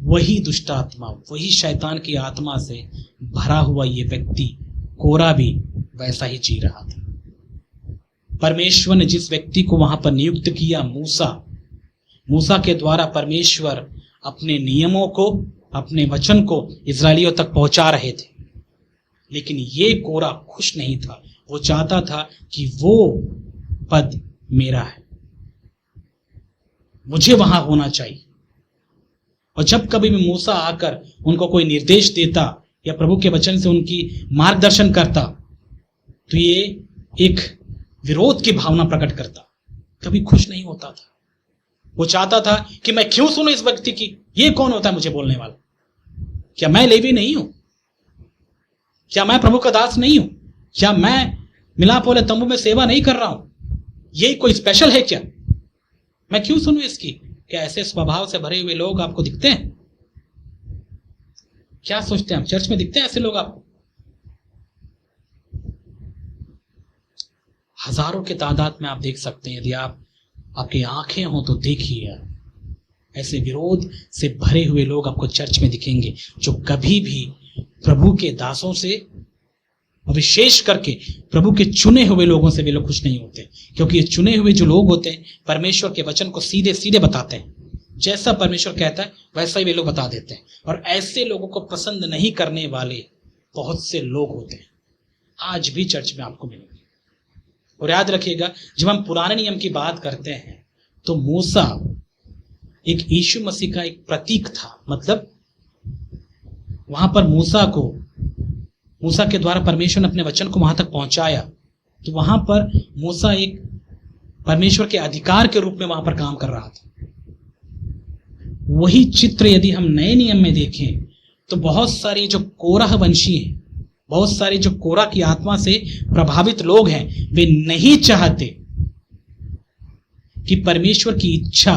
S1: वही दुष्ट आत्मा, वही शैतान की आत्मा से भरा हुआ ये व्यक्ति कोरा भी वैसा ही जी रहा था। परमेश्वर ने जिस व्यक्ति को वहां पर नियुक्त किया, मूसा के द्वारा परमेश्वर अपने नियमों को, अपने वचन को इस्राएलियों तक पहुंचा रहे थे। लेकिन ये कोरा खुश नहीं था। वो चाहता था कि वो पद मेरा है, मुझे वहां होना चाहिए। और जब कभी भी मूसा आकर उनको कोई निर्देश देता या प्रभु के वचन से उनकी मार्गदर्शन करता, तो ये एक विरोध की भावना प्रकट करता, कभी खुश नहीं होता था। वो चाहता था कि मैं क्यों सुनूं इस व्यक्ति की? ये कौन होता है मुझे बोलने वाला? क्या मैं लेवी नहीं हूं? क्या मैं प्रभु का दास नहीं हूं? क्या मैं मिलाप वाले तंबू में सेवा नहीं कर रहा हूं? ये कोई स्पेशल है क्या? मैं क्यों सुनूं इसकी? क्या ऐसे स्वभाव से भरे हुए लोग आपको दिखते हैं? क्या सोचते हैं? चर्च में दिखते हैं ऐसे लोग आपको? हजारों के तादाद में आप देख सकते हैं। यदि आपकी आंखें हो तो देखिए, ऐसे विरोध से भरे हुए लोग आपको चर्च में दिखेंगे, जो कभी भी प्रभु के दासों से और विशेष करके प्रभु के चुने हुए लोगों से वे लोग खुश नहीं होते। क्योंकि ये चुने हुए जो लोग होते हैं, परमेश्वर के वचन को सीधे सीधे बताते हैं। जैसा परमेश्वर कहता है वैसा ही वे लोग बता देते हैं। और ऐसे लोगों को पसंद नहीं करने वाले बहुत से लोग होते हैं, आज भी चर्च में आपको मिलेंगे। और याद रखिएगा, जब हम पुराने नियम की बात करते हैं तो मूसा एक यीशु मसीह का एक प्रतीक था। मतलब वहां पर मूसा के द्वारा परमेश्वर ने अपने वचन को वहां तक पहुंचाया, तो वहां पर मूसा एक परमेश्वर के अधिकार के रूप में वहां पर काम कर रहा था। वही चित्र यदि हम नए नियम में देखें तो बहुत सारी जो कोरह वंशी हैं, बहुत सारे जो कोरह की आत्मा से प्रभावित लोग हैं, वे नहीं चाहते कि परमेश्वर की इच्छा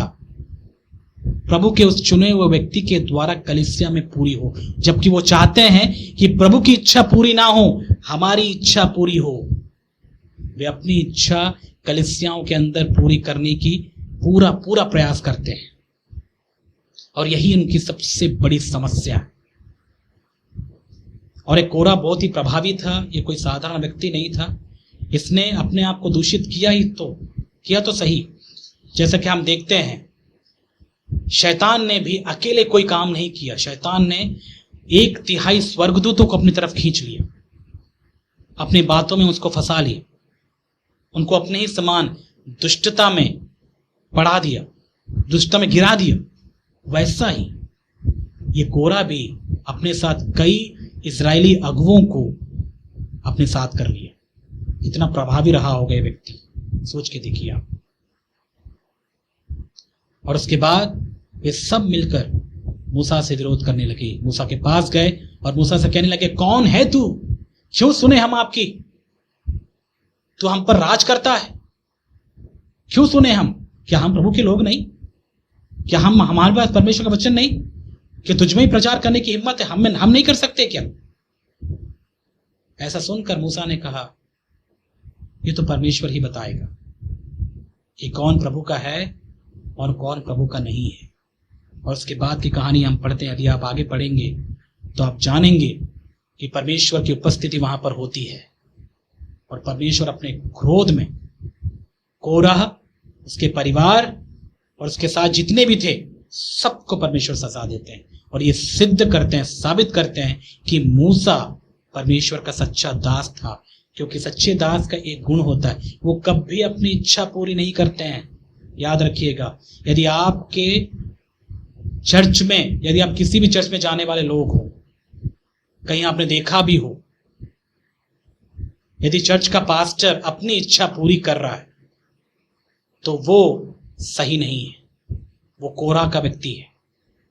S1: प्रभु के उस चुने हुए व्यक्ति के द्वारा कलीसिया में पूरी हो, जबकि वो चाहते हैं कि प्रभु की इच्छा पूरी ना हो, हमारी इच्छा पूरी हो। वे अपनी इच्छा कलीसियाओं के अंदर पूरी करने की पूरा प्रयास करते हैं, और यही उनकी सबसे बड़ी समस्या है। और एक कोरा बहुत ही प्रभावी था, ये कोई साधारण व्यक्ति नहीं था। इसने अपने आप को दूषित किया तो सही। जैसा कि हम देखते हैं, शैतान ने भी अकेले कोई काम नहीं किया। शैतान ने 1/3 स्वर्गदूतों को अपनी तरफ खींच लिया, अपनी बातों में उसको फंसा लिया, उनको अपने ही समान दुष्टता में पड़ा दिया, दुष्टता में गिरा दिया। वैसा ही ये कोरा भी अपने साथ कई इजरायली अगुवों को अपने साथ कर लिया। कितना प्रभावी रहा होगा ये व्यक्ति, सोच के देखिए आप। और उसके बाद वे सब मिलकर मूसा से विरोध करने लगे। मूसा के पास गए और मूसा से कहने लगे, कौन है तू? क्यों सुने हम आपकी? तू हम पर राज करता है, क्यों सुने हम? क्या हम प्रभु के लोग नहीं? क्या हमारे पास परमेश्वर का वचन नहीं? कि तुझमें ही प्रचार करने की हिम्मत है, हम नहीं कर सकते क्या? ऐसा सुनकर मूसा ने कहा, ये तो परमेश्वर ही बताएगा कि कौन प्रभु का है और कौन प्रभु का नहीं है। और उसके बाद की कहानी हम पढ़ते हैं। यदि आप आगे पढ़ेंगे तो आप जानेंगे कि परमेश्वर की उपस्थिति वहां पर होती है, और परमेश्वर अपने क्रोध में कोरह, उसके परिवार और उसके साथ जितने भी थे, सबको परमेश्वर सजा देते हैं। और ये सिद्ध करते हैं, साबित करते हैं कि मूसा परमेश्वर का सच्चा दास था। क्योंकि सच्चे दास का एक गुण होता है, वो कभी अपनी इच्छा पूरी नहीं करते हैं। याद रखिएगा, यदि आपके चर्च में, यदि आप किसी भी चर्च में जाने वाले लोग हो, कहीं आपने देखा भी हो, यदि चर्च का पास्टर अपनी इच्छा पूरी कर रहा है तो वो सही नहीं है, वो कोरा का व्यक्ति है,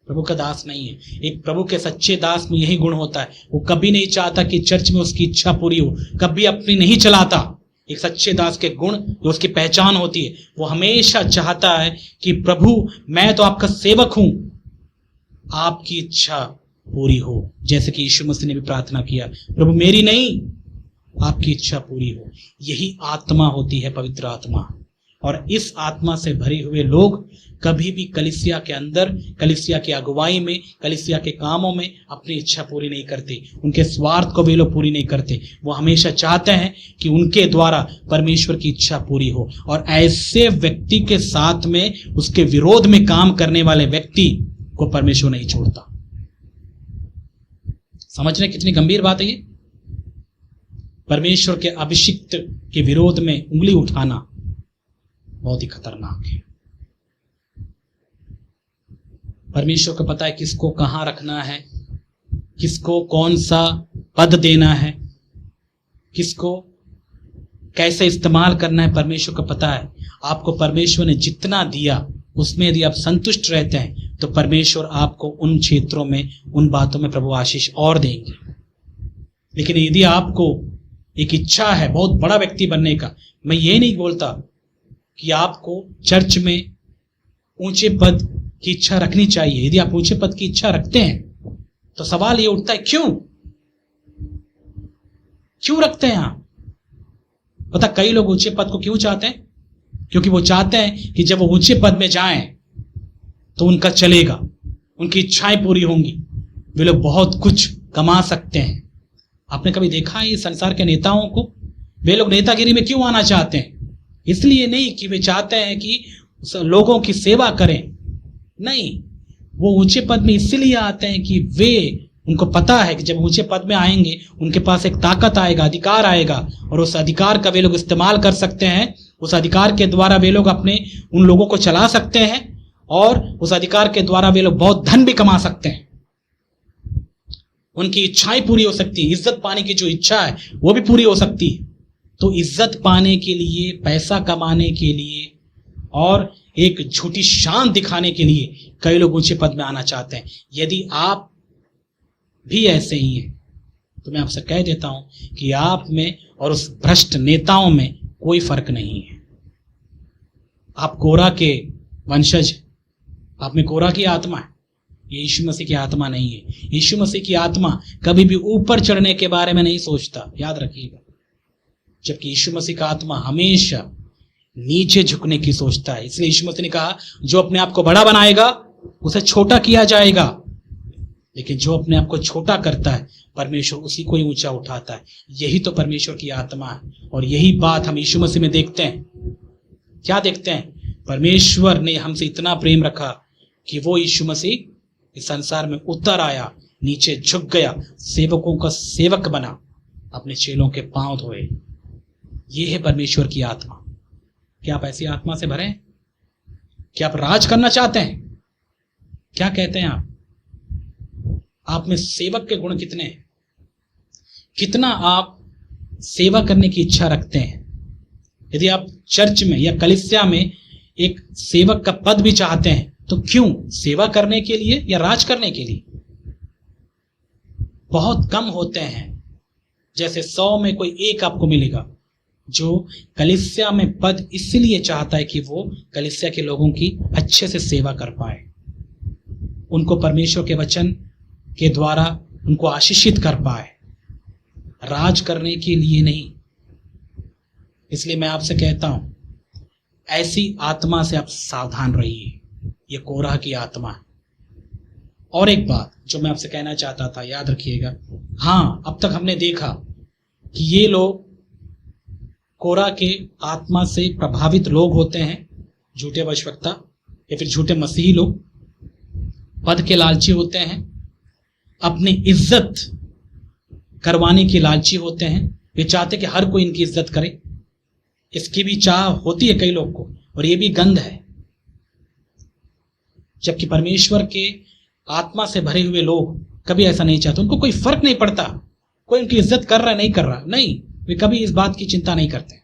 S1: प्रभु का दास नहीं है। एक प्रभु के सच्चे दास में यही गुण होता है, वो कभी नहीं चाहता कि चर्च में उसकी इच्छा पूरी हो, कभी अपनी नहीं चलाता। एक सच्चे दास के गुण जो उसकी पहचान होती है, वो हमेशा चाहता है कि प्रभु मैं तो आपका सेवक हूं, आपकी इच्छा पूरी हो। जैसे कि यीशु मसीह ने भी प्रार्थना किया, प्रभु मेरी नहीं, आपकी इच्छा पूरी हो। यही आत्मा होती है, पवित्र आत्मा। और इस आत्मा से भरे हुए लोग कभी भी कलीसिया के अंदर, कलीसिया की अगुवाई में, कलीसिया के कामों में अपनी इच्छा पूरी नहीं करते। उनके स्वार्थ को वे लोग पूरी नहीं करते। वो हमेशा चाहते हैं कि उनके द्वारा परमेश्वर की इच्छा पूरी हो। और ऐसे व्यक्ति के साथ में, उसके विरोध में काम करने वाले व्यक्ति को परमेश्वर नहीं छोड़ता। समझ रहे कितनी गंभीर बात है ये? परमेश्वर के अभिषिक्त के विरोध में उंगली उठाना बहुत ही खतरनाक है। परमेश्वर को पता है किसको कहां रखना है, किसको कौन सा पद देना है, किसको कैसे इस्तेमाल करना है। परमेश्वर को पता है। आपको परमेश्वर ने जितना दिया उसमें यदि आप संतुष्ट रहते हैं तो परमेश्वर आपको उन क्षेत्रों में, उन बातों में प्रभु आशीष और देंगे। लेकिन यदि आपको एक इच्छा है बहुत बड़ा व्यक्ति बनने का, मैं ये नहीं बोलता कि आपको चर्च में ऊंचे पद की इच्छा रखनी चाहिए। यदि आप ऊंचे पद की इच्छा रखते हैं तो सवाल ये उठता है, क्यों रखते हैं आप? पता कई लोग ऊंचे पद को क्यों चाहते हैं? क्योंकि वो चाहते हैं कि जब वो ऊंचे पद में जाएं तो उनका चलेगा, उनकी इच्छाएं पूरी होंगी, वे लोग बहुत कुछ कमा सकते हैं। आपने कभी देखा है ये संसार के नेताओं को? वे लोग नेतागिरी में क्यों आना चाहते हैं? इसलिए नहीं कि वे चाहते हैं कि लोगों की सेवा करें, नहीं, वो ऊंचे पद में इसलिए आते हैं कि उनको पता है कि जब ऊंचे पद में आएंगे उनके पास एक ताकत आएगा, अधिकार आएगा, और उस अधिकार का वे लोग इस्तेमाल कर सकते हैं। उस अधिकार के द्वारा वे लोग अपने उन लोगों को चला सकते हैं, और उस अधिकार के द्वारा वे लोग बहुत धन भी कमा सकते हैं। उनकी इच्छाएं पूरी हो सकती है, इज्जत पाने की जो इच्छा है वो भी पूरी हो सकती है। तो इज्जत पाने के लिए, पैसा कमाने के लिए और एक झूठी शान दिखाने के लिए कई लोग ऊंचे पद में आना चाहते हैं। यदि आप भी ऐसे ही हैं तो मैं आपसे कह देता हूं कि आप में और उस भ्रष्ट नेताओं में कोई फर्क नहीं है। आप कोरा के वंशज, आप में कोरा की आत्मा है, ये यीशु मसीह की आत्मा नहीं है। यीशु मसीह की आत्मा कभी भी ऊपर चढ़ने के बारे में नहीं सोचता, याद रखिएगा। जबकि यीशु मसीह का आत्मा हमेशा नीचे झुकने की सोचता है। इसलिए यीशु मसीह ने कहा, जो अपने आप को बड़ा बनाएगा उसे छोटा किया जाएगा, लेकिन जो अपने आप को छोटा करता है परमेश्वर उसी को ही ऊंचा उठाता है। यही तो परमेश्वर की आत्मा है। और यही बात हम यीशु मसीह में देखते हैं। क्या देखते हैं? परमेश्वर ने हमसे इतना प्रेम रखा कि वो यीशु मसीह इस संसार में उतर आया, नीचे झुक गया, सेवकों का सेवक बना, अपने चेलों के पांव धोए। ये है परमेश्वर की आत्मा। क्या आप ऐसी आत्मा से भरे हैं? क्या आप राज करना चाहते हैं? क्या कहते हैं आप में सेवक के गुण कितने हैं? कितना आप सेवा करने की इच्छा रखते हैं? यदि आप चर्च में या कलीसिया में एक सेवक का पद भी चाहते हैं तो क्यों? सेवा करने के लिए या राज करने के लिए? बहुत कम होते हैं, जैसे 100 में कोई एक आपको मिलेगा जो कलीसिया में पद इसलिए चाहता है कि वो कलीसिया के लोगों की अच्छे से सेवा कर पाए, उनको परमेश्वर के वचन के द्वारा उनको आशीषित कर पाए, राज करने के लिए नहीं। इसलिए मैं आपसे कहता हूं, ऐसी आत्मा से आप सावधान रहिए। ये कोरह की आत्मा है। और एक बात जो मैं आपसे कहना चाहता था, याद रखिएगा। हाँ, अब तक हमने देखा कि ये लोग कोरह के आत्मा से प्रभावित लोग होते हैं, झूठे वशवक्ता या फिर झूठे मसीही लोग, पद के लालची होते हैं, अपनी इज्जत करवाने के लालची होते हैं। वे चाहते कि हर कोई इनकी इज्जत करे। इसकी भी चाह होती है कई लोग को, और ये भी गंध है। जबकि परमेश्वर के आत्मा से भरे हुए लोग कभी ऐसा नहीं चाहते। उनको कोई फर्क नहीं पड़ता कोई उनकी इज्जत कर रहा है नहीं कर रहा, नहीं, वे कभी इस बात की चिंता नहीं करते,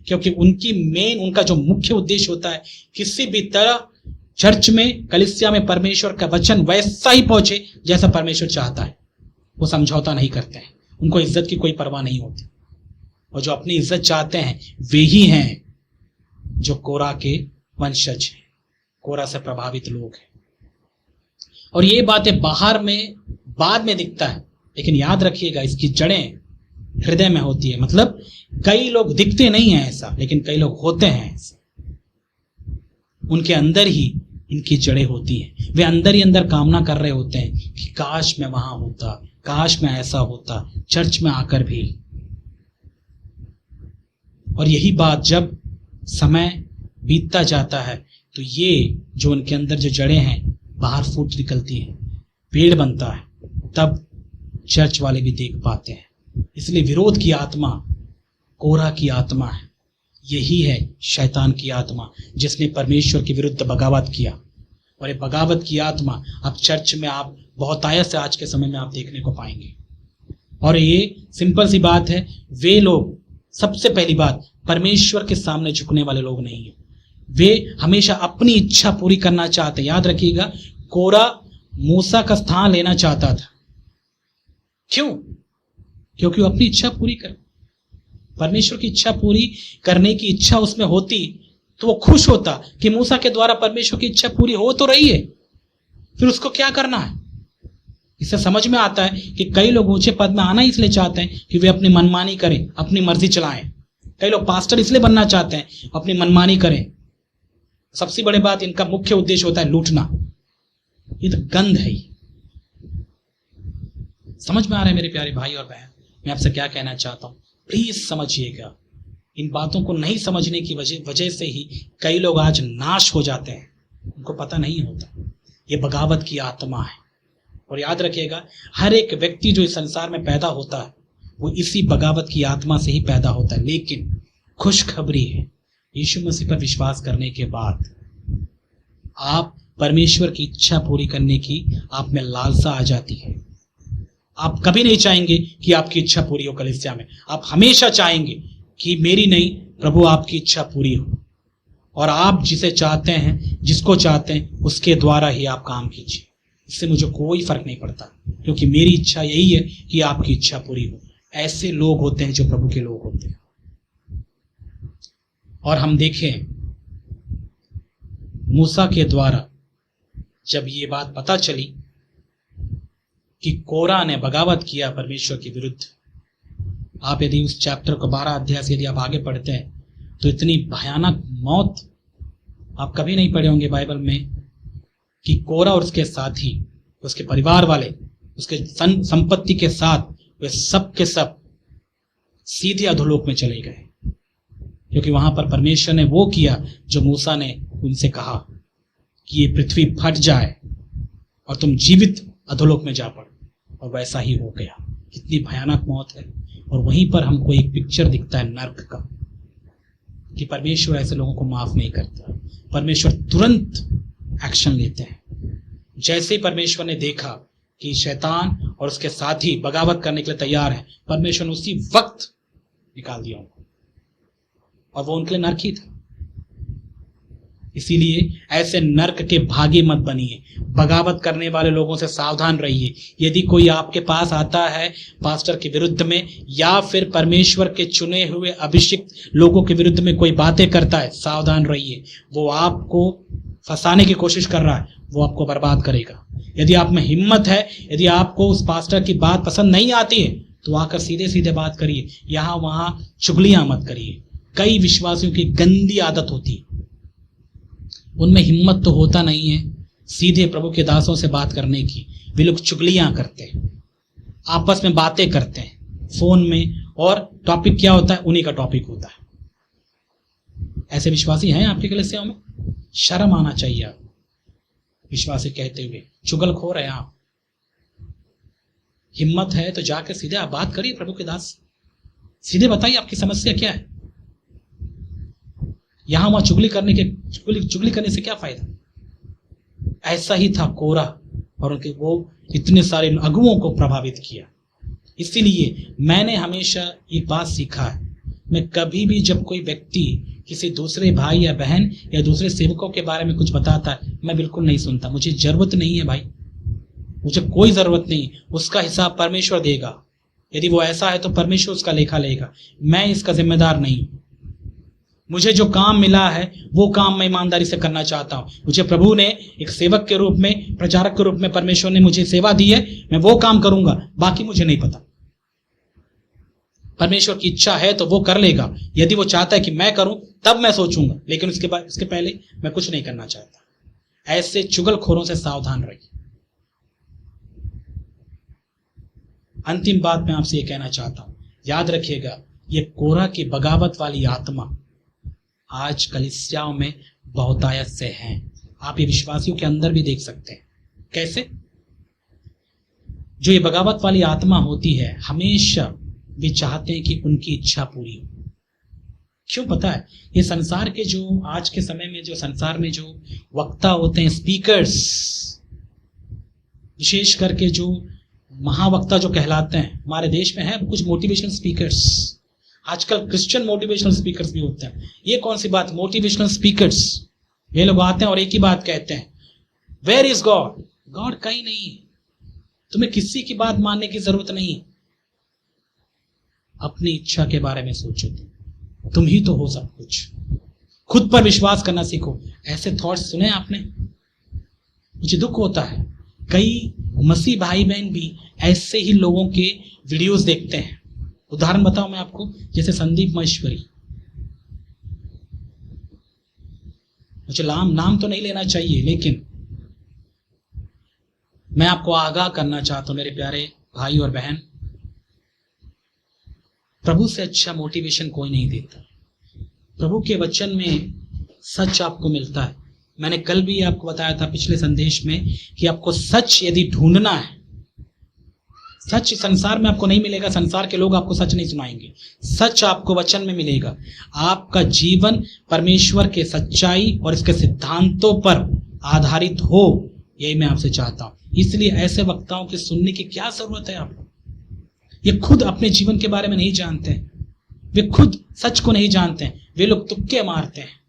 S1: क्योंकि उनका जो मुख्य उद्देश्य होता है, किसी भी तरह चर्च में, कलीसिया में परमेश्वर का वचन वैसा ही पहुंचे जैसा परमेश्वर चाहता है। वो समझौता नहीं करते हैं, उनको इज्जत की कोई परवाह नहीं होती। और जो अपनी इज्जत चाहते हैं वे ही हैं जो कोरह के वंशज हैं, कोरह से प्रभावित लोग हैं। और ये बातें बाहर में बाद में दिखता है, लेकिन याद रखिएगा इसकी जड़ें हृदय में होती है। मतलब कई लोग दिखते नहीं हैं ऐसा, लेकिन कई लोग होते हैं ऐसा। उनके अंदर ही इनकी जड़ें होती हैं। वे अंदर ही अंदर कामना कर रहे होते हैं कि काश मैं वहां होता, काश मैं ऐसा होता, चर्च में आकर भी। और यही बात जब समय बीतता जाता है तो ये जो उनके अंदर जो जड़ें हैं बाहर फूट निकलती है, पेड़ बनता है, तब चर्च वाले भी देख पाते हैं। इसलिए विरोध की आत्मा कोरह की आत्मा है। यही है शैतान की आत्मा जिसने परमेश्वर के विरुद्ध बगावत किया। और ये बगावत की आत्मा अब चर्च में आप बहुतायत से आज के समय में आप देखने को पाएंगे। और ये सिंपल सी बात है, वे लोग सबसे पहली बात परमेश्वर के सामने झुकने वाले लोग नहीं है। वे हमेशा अपनी इच्छा पूरी करना चाहते। याद रखिएगा, कोरह मूसा का स्थान लेना चाहता था। क्यों? क्योंकि वो अपनी इच्छा पूरी कर, परमेश्वर की इच्छा पूरी करने की इच्छा उसमें होती तो वो खुश होता कि मूसा के द्वारा परमेश्वर की इच्छा पूरी हो तो रही है, फिर उसको क्या करना है। इससे समझ में आता है कि कई लोग ऊंचे पद में आना इसलिए चाहते हैं कि वे अपनी मनमानी करें, अपनी मर्जी चलाएं। कई लोग पास्टर इसलिए बनना चाहते हैं अपनी मनमानी करें। सबसे बड़ी बात, इनका मुख्य उद्देश्य होता है लूटना। ये तो गंध है। समझ में आ रहा है मेरे प्यारे भाई और बहन, मैं आपसे क्या कहना चाहता हूं? प्लीज समझिएगा। इन बातों को नहीं समझने की वजह से ही कई लोग आज नाश हो जाते हैं, उनको पता नहीं होता। ये बगावत की आत्मा है। और याद रखिएगा, हर एक व्यक्ति जो इस संसार में पैदा होता है वो इसी बगावत की आत्मा से ही पैदा होता है। लेकिन खुशखबरी है, यीशु मसीह पर विश्वास करने के बाद आप परमेश्वर की इच्छा पूरी करने की आप में लालसा आ जाती है। आप कभी नहीं चाहेंगे कि आपकी इच्छा पूरी हो कलीसिया में। आप हमेशा चाहेंगे कि मेरी नहीं, प्रभु आपकी इच्छा पूरी हो। और आप जिसे चाहते हैं, जिसको चाहते हैं, उसके द्वारा ही आप काम कीजिए। इससे मुझे कोई फर्क नहीं पड़ता, क्योंकि मेरी इच्छा यही है कि आपकी इच्छा पूरी हो। ऐसे लोग होते हैं जो प्रभु के लोग होते हैं। और हम देखें मूसा के द्वारा जब ये बात पता चली कि कोरा ने बगावत किया परमेश्वर के विरुद्ध, आप यदि उस चैप्टर को 12 अध्याय से यदि आप आगे पढ़ते हैं तो इतनी भयानक मौत आप कभी नहीं पढ़े होंगे बाइबल में कि कोरा और उसके साथी, उसके परिवार वाले, उसके संपत्ति के साथ वे सब के सब सीधे अधोलोक में चले गए, क्योंकि वहां पर परमेश्वर ने वो किया जो मूसा ने उनसे कहा कि ये पृथ्वी फट जाए और तुम जीवित अधोलोक में जा पड़ो, और वैसा ही हो गया। कितनी भयानक मौत है। और वहीं पर हमको एक पिक्चर दिखता है नर्क का, कि परमेश्वर ऐसे लोगों को माफ नहीं करता। परमेश्वर तुरंत एक्शन लेते हैं। जैसे ही परमेश्वर ने देखा कि शैतान और उसके साथी बगावत करने के लिए तैयार है, परमेश्वर ने उसी वक्त निकाल दिया उनको, और वो उनके लिए नर्क ही था। इसीलिए ऐसे नर्क के भागी मत बनिए। बगावत करने वाले लोगों से सावधान रहिए। यदि कोई आपके पास आता है पास्टर के विरुद्ध में या फिर परमेश्वर के चुने हुए अभिषिक्त लोगों के विरुद्ध में कोई बातें करता है, सावधान रहिए। वो आपको फंसाने की कोशिश कर रहा है, वो आपको बर्बाद करेगा। यदि आप में हिम्मत है, यदि आपको उस पास्टर की बात पसंद नहीं आती है, तो आकर सीधे सीधे बात करिए। यहां वहां चुगलियां मत करिए। कई विश्वासियों की गंदी आदत होती है, उनमें हिम्मत तो होता नहीं है सीधे प्रभु के दासों से बात करने की। वे लोग चुगलियां करते हैं, आपस में बातें करते हैं फोन में, और टॉपिक क्या होता है, उन्हीं का टॉपिक होता है। ऐसे विश्वासी हैं आपके कलीसिया में? शर्म आना चाहिए आप विश्वासी कहते हुए चुगलखोर है आप। हिम्मत है तो जाकर सीधे आप बात करिए प्रभु के दास, सीधे बताइए आपकी समस्या क्या है। यहां वहां चुगली करने से क्या फायदा। ऐसा ही था कोरा, और उनके वो इतने सारे अगुओं को प्रभावित किया। इसीलिए मैंने हमेशा एक बात सीखा है, मैं कभी भी जब कोई व्यक्ति किसी दूसरे भाई या बहन या दूसरे सेवकों के बारे में कुछ बताता है, मैं बिल्कुल नहीं सुनता। मुझे जरूरत नहीं है भाई, मुझे कोई जरूरत नहीं। उसका हिसाब परमेश्वर देगा। यदि वो ऐसा है तो परमेश्वर उसका लेखा लेगा, मैं इसका जिम्मेदार नहीं। मुझे जो काम मिला है वो काम मैं ईमानदारी से करना चाहता हूं। मुझे प्रभु ने एक सेवक के रूप में, प्रचारक के रूप में परमेश्वर ने मुझे सेवा दी है, मैं वो काम करूंगा, बाकी मुझे नहीं पता। परमेश्वर की इच्छा है तो वो कर लेगा। यदि वो चाहता है कि मैं करूं तब मैं सोचूंगा, लेकिन इसके पहले मैं कुछ नहीं करना चाहता। ऐसे चुगलखोरों से सावधान रहिए। अंतिम बात मैं आपसे ये कहना चाहता हूं, याद रखिएगा, ये कोरा की बगावत वाली आत्मा आज कलीसियाओं में बहुतायत से हैं। आप ये विश्वासियों के अंदर भी देख सकते हैं। कैसे? जो ये बगावत वाली आत्मा होती है, हमेशा वे चाहते हैं कि उनकी इच्छा पूरी हो। क्यों पता है? ये संसार के जो आज के समय में जो संसार में जो वक्ता होते हैं, स्पीकर्स, विशेष करके जो महावक्ता जो कहलाते हैं, हमारे देश में है कुछ मोटिवेशनल स्पीकर्स। आजकल क्रिश्चियन मोटिवेशनल स्पीकर्स भी होते हैं। ये कौन सी बात, मोटिवेशनल स्पीकर्स, वे लोग आते हैं और एक ही बात कहते हैं, वेयर इज गॉड। गॉड कहीं नहीं है, तुम्हें किसी की बात मानने की जरूरत नहीं। अपनी इच्छा के बारे में सोचो, तुम ही तो हो सब कुछ। खुद पर विश्वास करना सीखो। ऐसे थॉट्स सुने आपने? मुझे दुख होता है, कई मसीह भाई बहन भी ऐसे ही लोगों के वीडियोस देखते हैं। उदाहरण बताऊं मैं आपको, जैसे संदीप महेश्वरी। मुझे नाम तो नहीं लेना चाहिए, लेकिन मैं आपको आगाह करना चाहता हूं मेरे प्यारे भाई और बहन, प्रभु से अच्छा मोटिवेशन कोई नहीं देता। प्रभु के वचन में सच आपको मिलता है। मैंने कल भी आपको बताया था पिछले संदेश में कि आपको सच यदि ढूंढना है, सच संसार में आपको नहीं मिलेगा। संसार के लोग आपको सच नहीं सुनाएंगे, सच आपको वचन में मिलेगा। आपका जीवन परमेश्वर के सच्चाई और इसके सिद्धांतों पर आधारित हो, यही मैं आपसे चाहता हूं। इसलिए ऐसे वक्ताओं के सुनने की क्या जरूरत है आपको? ये खुद अपने जीवन के बारे में नहीं जानते हैं, वे खुद सच को नहीं जानते हैं। वे लोग तुक्के मारते हैं,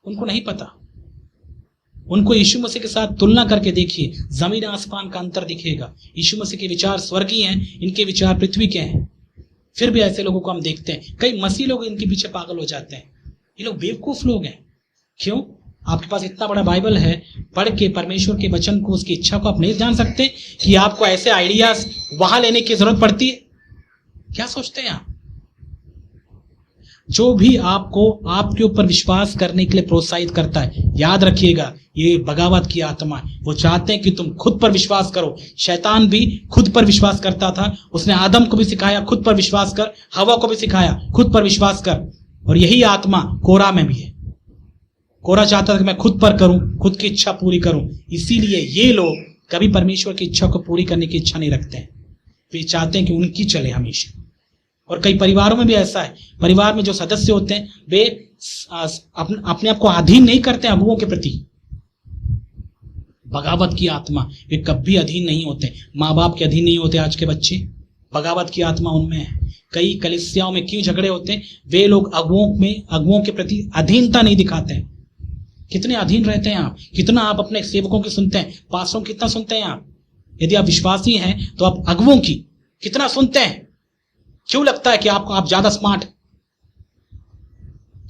S1: उनको नहीं पता। उनको यीशु मसीह के साथ तुलना करके देखिए, जमीन आसमान का अंतर दिखेगा। यीशु मसीह के विचार स्वर्गीय हैं, इनके विचार पृथ्वी के हैं। फिर भी ऐसे लोगों को हम देखते हैं, कई मसीह लोग इनके पीछे पागल हो जाते हैं। ये लोग बेवकूफ लोग हैं। क्यों? आपके पास इतना बड़ा बाइबल है, पढ़ के परमेश्वर के वचन को, उसकी इच्छा को आप नहीं जान सकते कि आपको ऐसे आइडियाज वहां लेने की जरूरत पड़ती है? क्या सोचते हैं आप? जो भी आपको आपके ऊपर विश्वास करने के लिए प्रोत्साहित करता है, याद रखिएगा, ये बगावत की आत्मा है। वो चाहते हैं कि तुम खुद पर विश्वास करो। शैतान भी खुद पर विश्वास करता था। उसने आदम को भी सिखाया खुद पर विश्वास कर, हवा को भी सिखाया खुद पर विश्वास कर। और यही आत्मा कोरा में भी है। कोरा चाहता था कि मैं खुद पर करूं, खुद की इच्छा पूरी करूं। इसीलिए ये लोग कभी परमेश्वर की इच्छा को पूरी करने की इच्छा नहीं रखते हैं। वे चाहते हैं कि उनकी चले हमेशा। और कई परिवारों में भी ऐसा है। परिवार में जो सदस्य होते हैं वे अपने आप को अधीन नहीं करते अगुओं के प्रति। बगावत की आत्मा, वे कभी अधीन नहीं होते। माँ बाप के अधीन नहीं होते आज के बच्चे। बगावत की आत्मा उनमें है। कई कलीसियाओं में क्यों झगड़े होते हैं? वे लोग अगुओं के प्रति अधीनता नहीं दिखाते हैं। कितने अधीन रहते हैं आप? कितना आप अपने सेवकों की सुनते हैं? पास्टरों की कितना सुनते हैं आप? यदि आप विश्वासी हैं तो आप अगुओं की कितना सुनते हैं? क्यों लगता है कि आप ज्यादा स्मार्ट?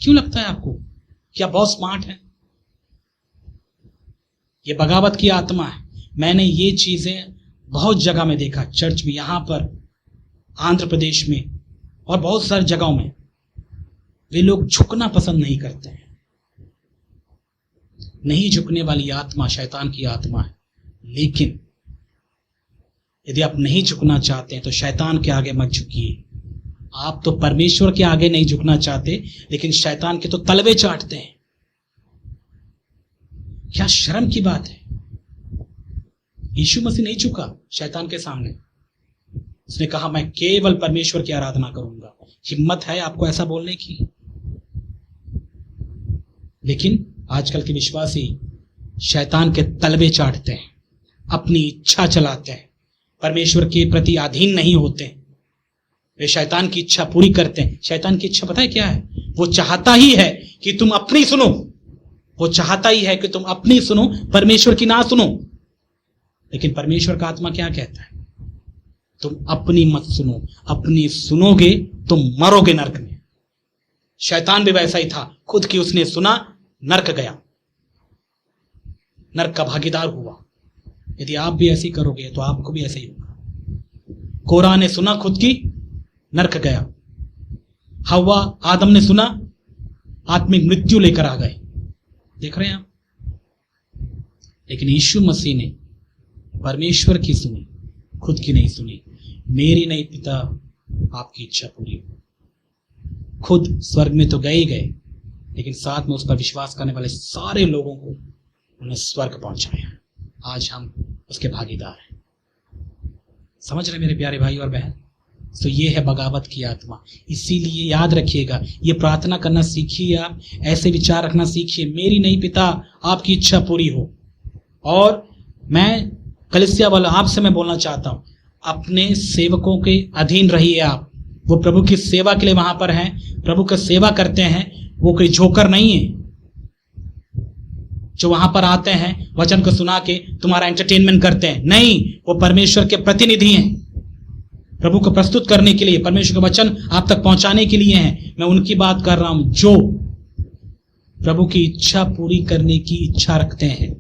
S1: क्यों लगता है आपको कि आप बहुत स्मार्ट हैं? ये बगावत की आत्मा है। मैंने ये चीजें बहुत जगह में देखा, चर्च में, यहां पर आंध्र प्रदेश में और बहुत सारी जगहों में। वे लोग झुकना पसंद नहीं करते हैं। नहीं झुकने वाली आत्मा शैतान की आत्मा है। लेकिन यदि आप नहीं झुकना चाहते हैं तो शैतान के आगे मत झुकिए। आप तो परमेश्वर के आगे नहीं झुकना चाहते, लेकिन शैतान के तो तलवे चाटते हैं। क्या शर्म की बात है। यीशु मसीह नहीं झुका शैतान के सामने। उसने कहा मैं केवल परमेश्वर की आराधना करूंगा। हिम्मत है आपको ऐसा बोलने की? लेकिन आजकल के विश्वासी शैतान के तलवे चाटते हैं, अपनी इच्छा चलाते हैं, परमेश्वर के प्रति अधीन नहीं होते। वे शैतान की इच्छा पूरी करते हैं। शैतान की इच्छा पता है क्या है? वो चाहता ही है कि तुम अपनी सुनो। वो चाहता ही है कि तुम अपनी सुनो, परमेश्वर की ना सुनो। लेकिन परमेश्वर का आत्मा क्या कहता है? तुम अपनी मत सुनो। अपनी सुनोगे तुम मरोगे नरक में। शैतान भी वैसा ही था। खुद की उसने सुना, नरक गया, नरक का भागीदार हुआ। यदि आप भी ऐसे करोगे तो आपको भी ऐसे ही होगा। कोरा ने सुना खुद की, नरक गया। हवा, आदम ने सुना, आत्मिक मृत्यु लेकर आ गए। देख रहे हैं आप? लेकिन यीशु मसीह ने परमेश्वर की सुनी, खुद की नहीं सुनी। मेरी नहीं पिता, आपकी इच्छा पूरी हो। खुद स्वर्ग में तो गए ही गए, लेकिन साथ में उस पर विश्वास करने वाले सारे लोगों को उन्हें स्वर्ग पहुंचाया। आज हम उसके भागीदार हैं। समझ रहे मेरे प्यारे भाई और बहन? तो ये है बगावत की आत्मा। इसीलिए याद रखिएगा, ये प्रार्थना करना सीखिए। आप ऐसे विचार रखना सीखिए, मेरी नहीं पिता, आपकी इच्छा पूरी हो। और मैं कलीसिया वाला आपसे मैं बोलना चाहता हूं, अपने सेवकों के अधीन रहिए। आप वो प्रभु की सेवा के लिए वहां पर हैं, प्रभु की सेवा करते हैं। वो कोई जोकर नहीं है जो वहां पर आते हैं वचन को सुना के तुम्हारा एंटरटेनमेंट करते हैं। नहीं, वो परमेश्वर के प्रतिनिधि हैं। प्रभु को प्रस्तुत करने के लिए, परमेश्वर का वचन आप तक पहुंचाने के लिए हैं। मैं उनकी बात कर रहा हूं जो प्रभु की इच्छा पूरी करने की इच्छा रखते हैं।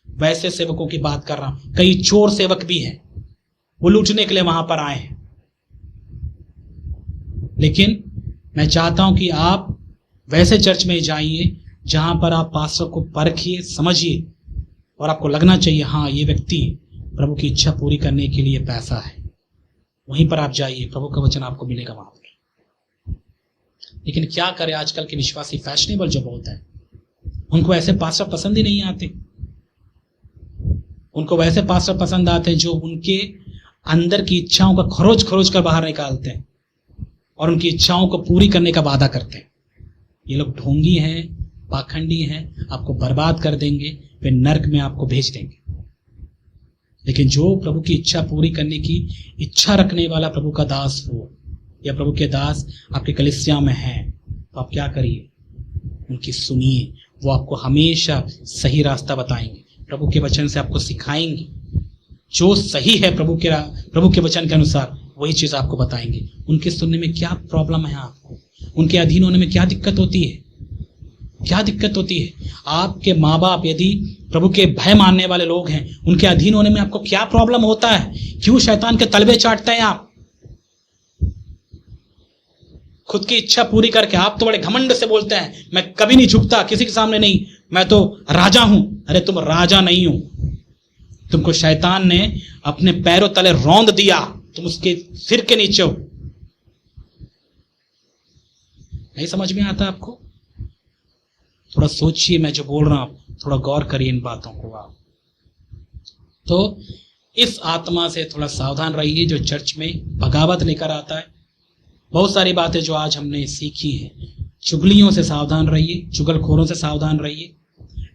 S1: वैसे सेवकों की बात कर रहा हूं। कई चोर सेवक भी हैं, वो लूटने के लिए वहां पर आए हैं। लेकिन मैं चाहता हूं कि आप वैसे चर्च में जाइए जहां पर आप पास्टर को परखिए, समझिए, और आपको लगना चाहिए हाँ ये व्यक्ति प्रभु की इच्छा पूरी करने के लिए पैसा है। वहीं पर आप जाइए, प्रभु का वचन आपको मिलेगा वहां पर। लेकिन क्या करें, आजकल के विश्वासी फैशनेबल जो बहुत है, उनको ऐसे पास्टर पसंद ही नहीं आते। उनको वैसे पास्टर पसंद आते हैं जो उनके अंदर की इच्छाओं का खरोच खरोच कर बाहर निकालते हैं और उनकी इच्छाओं को पूरी करने का वादा करते हैं। ये लोग ढोंगी हैं, पाखंडी हैं, आपको बर्बाद कर देंगे, वे नरक में आपको भेज देंगे। लेकिन जो प्रभु की इच्छा पूरी करने की इच्छा रखने वाला प्रभु का दास हो, या प्रभु के दास आपके कलीसिया में हैं, तो आप क्या करिए, उनकी सुनिए। वो आपको हमेशा सही रास्ता बताएंगे, प्रभु के वचन से आपको सिखाएंगे। जो सही है प्रभु के वचन के अनुसार वही चीज आपको बताएंगे। उनके सुनने में क्या प्रॉब्लम है आपको, उनके अधीन होने में क्या दिक्कत होती है, क्या दिक्कत होती है? आपके माँ बाप यदि प्रभु के भय मानने वाले लोग हैं, उनके अधीन होने में आपको क्या प्रॉब्लम होता है? क्यों शैतान के तलबे चाटते हैं आप? खुद की इच्छा पूरी करके आप तो बड़े घमंड से बोलते हैं, मैं कभी नहीं झुकता किसी के सामने, नहीं, मैं तो राजा हूं। अरे तुम राजा नहीं हो, तुमको शैतान ने अपने पैरों तले रौंद दिया, तुम उसके सिर के नीचे हो। नहीं समझ में आता आपको? थोड़ा सोचिए मैं जो बोल रहा हूं, थोड़ा गौर करिए इन बातों को आप। तो इस आत्मा से थोड़ा सावधान रहिए जो चर्च में बगावत लेकर आता है। बहुत सारी बातें जो आज हमने सीखी हैं, चुगलियों से सावधान रहिए, चुगलखोरों से सावधान रहिए,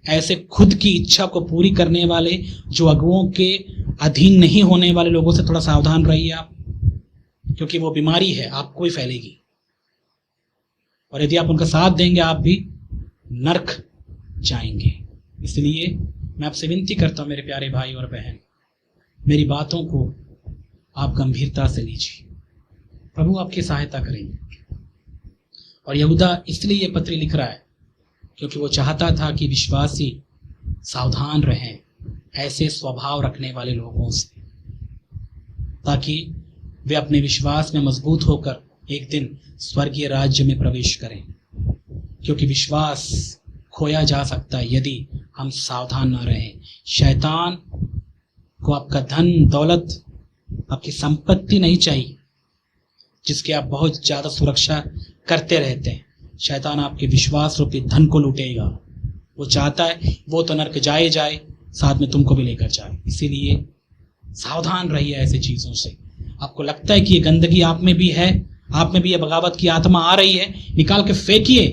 S1: ऐसे खुद की इच्छा को पूरी करने वाले जो अगुओं के अधीन नहीं होने वाले लोगों से थोड़ा सावधान रहिए आप, क्योंकि वो बीमारी है, आपको ही फैलेगी। और यदि आप उनका साथ देंगे आप भी नरक जाएंगे। इसलिए मैं आपसे विनती करता हूं मेरे प्यारे भाई और बहन, मेरी बातों को आप गंभीरता से लीजिए, प्रभु आपकी सहायता करेंगे। और यहूदा इसलिए ये पत्री लिख रहा है क्योंकि वो चाहता था कि विश्वासी सावधान रहें ऐसे स्वभाव रखने वाले लोगों से, ताकि वे अपने विश्वास में मजबूत होकर एक दिन स्वर्गीय राज्य में प्रवेश करें। क्योंकि विश्वास खोया जा सकता है यदि हम सावधान न रहें। शैतान को आपका धन दौलत, आपकी संपत्ति नहीं चाहिए जिसकी आप बहुत ज्यादा सुरक्षा करते रहते हैं। शैतान आपके विश्वास रूपी धन को लूटेगा। वो चाहता है वो तो नरक जाए साथ में तुमको भी लेकर जाए। इसीलिए सावधान रहिए ऐसे चीजों से। आपको लगता है कि ये गंदगी आप में भी है, आप में भी ये बगावत की आत्मा आ रही है, निकाल के फेंकिए।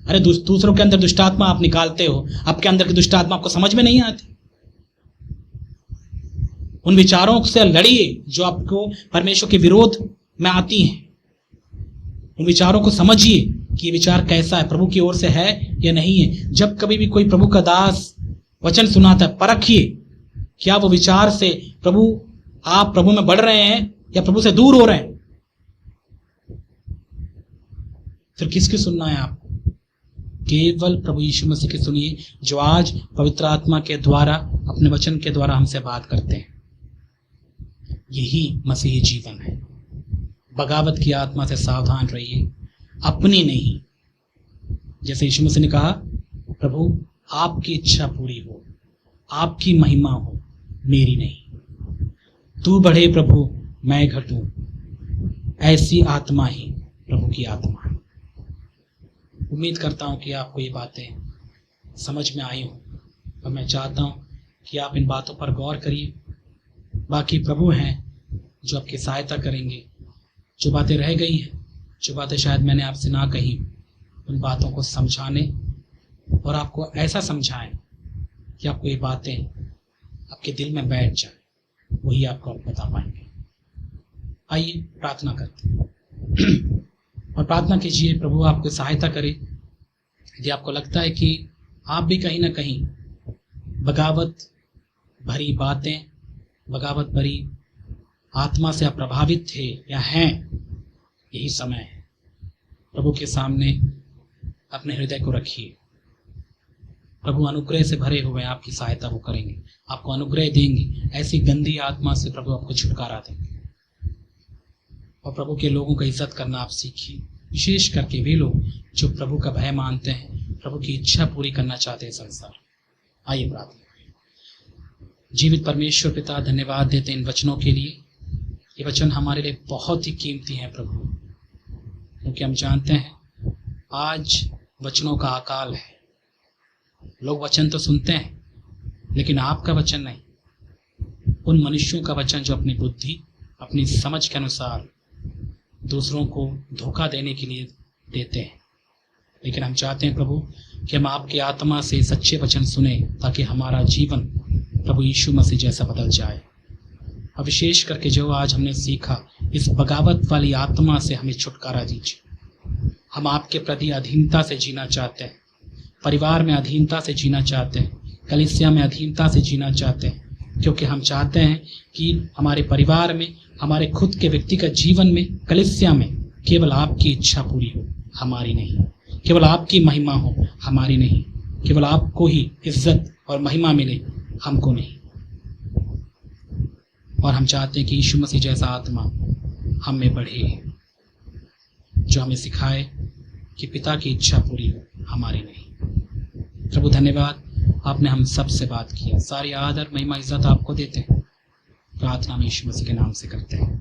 S1: अरे दूसरों के अंदर दुष्टात्मा आप निकालते हो, आपके अंदर की दुष्टात्मा आपको समझ में नहीं आती। उन विचारों से लड़िए जो आपको परमेश्वर के विरोध में आती हैं। उन विचारों को समझिए कि ये विचार कैसा है, प्रभु की ओर से है या नहीं है। जब कभी भी कोई प्रभु का दास वचन सुनाता है, परखिए क्या वो विचार से आप प्रभु में बढ़ रहे हैं या प्रभु से दूर हो रहे हैं। फिर किसकी सुनना है आपको? केवल प्रभु यीशु मसीह की सुनिए, जो आज पवित्र आत्मा के द्वारा, अपने वचन के द्वारा हमसे बात करते हैं। यही मसीही जीवन है। बगावत की आत्मा से सावधान रहिए, अपनी नहीं। जैसे यीशु मसीह ने कहा, प्रभु आपकी इच्छा पूरी हो, आपकी महिमा हो, मेरी नहीं। तू बढ़े प्रभु, मैं घटूं। ऐसी आत्मा ही प्रभु की आत्मा है। उम्मीद करता हूं कि आपको ये बातें समझ में आई हो और मैं चाहता हूं कि आप इन बातों पर गौर करिए। बाकी प्रभु हैं जो आपकी सहायता करेंगे। जो बातें रह गई हैं, जो बातें शायद मैंने आपसे ना कही, उन बातों को समझाने और आपको ऐसा समझाएं कि आपको ये बातें आपके दिल में बैठ जाए, वही आपको आप बता पाएंगे। आइए प्रार्थना करते हैं और प्रार्थना कीजिए प्रभु आपको सहायता करे। यदि आपको लगता है कि आप भी कहीं ना कहीं बगावत भरी बातें, बगावत भरी आत्मा से आप प्रभावित थे या हैं, यही समय है प्रभु के सामने अपने हृदय को रखिए। प्रभु अनुग्रह से भरे हुए आपकी सहायता वो करेंगे, आपको अनुग्रह देंगे। ऐसी गंदी आत्मा से प्रभु आपको छुटकारा देंगे। और प्रभु के लोगों का इज्जत करना आप सीखिए, विशेष करके वे लोग जो प्रभु का भय मानते हैं, प्रभु की इच्छा पूरी करना चाहते हैं संसार। आइए प्रार्थना करें। जीवित परमेश्वर पिता, धन्यवाद देते हैं इन वचनों के लिए। ये वचन हमारे लिए बहुत ही कीमती हैं प्रभु, क्योंकि हम जानते हैं आज वचनों का अकाल है। लोग वचन तो सुनते हैं लेकिन आपका वचन नहीं। उन मनुष्यों का वचन जो अपनी बुद्धि, अपनी समझ के अनुसार दूसरों को धोखा देने के लिए देते हैं। लेकिन हम चाहते हैं प्रभु कि हम आपकी आत्मा से सच्चे वचन सुने, ताकि हमारा जीवन प्रभु यीशु मसीह जैसा बदल जाए। और विशेष करके जो आज हमने सीखा, इस बगावत वाली आत्मा से हमें छुटकारा दीजिए। हम आपके प्रति अधीनता से जीना चाहते हैं, परिवार में अधीनता से जीना चाहते हैं, कलीसिया में अधीनता से जीना चाहते हैं, क्योंकि हम चाहते हैं कि हमारे परिवार में, हमारे खुद के व्यक्तिगत जीवन में, कलीसिया में केवल आपकी इच्छा पूरी हो, हमारी नहीं। केवल आपकी महिमा हो, हमारी नहीं, केवल आपको ही इज्जत और महिमा मिले, हमको नहीं। और हम चाहते हैं कि यीशु मसीह जैसा आत्मा हम में बढ़े, जो हमें सिखाए कि पिता की इच्छा पूरी हो, हमारी नहीं। प्रभु धन्यवाद, आपने हम सब से बात किया। सारी आदर महिमा इज्जत आपको देते हैं। प्रार्थना में यीशु मसीह के नाम से करते हैं।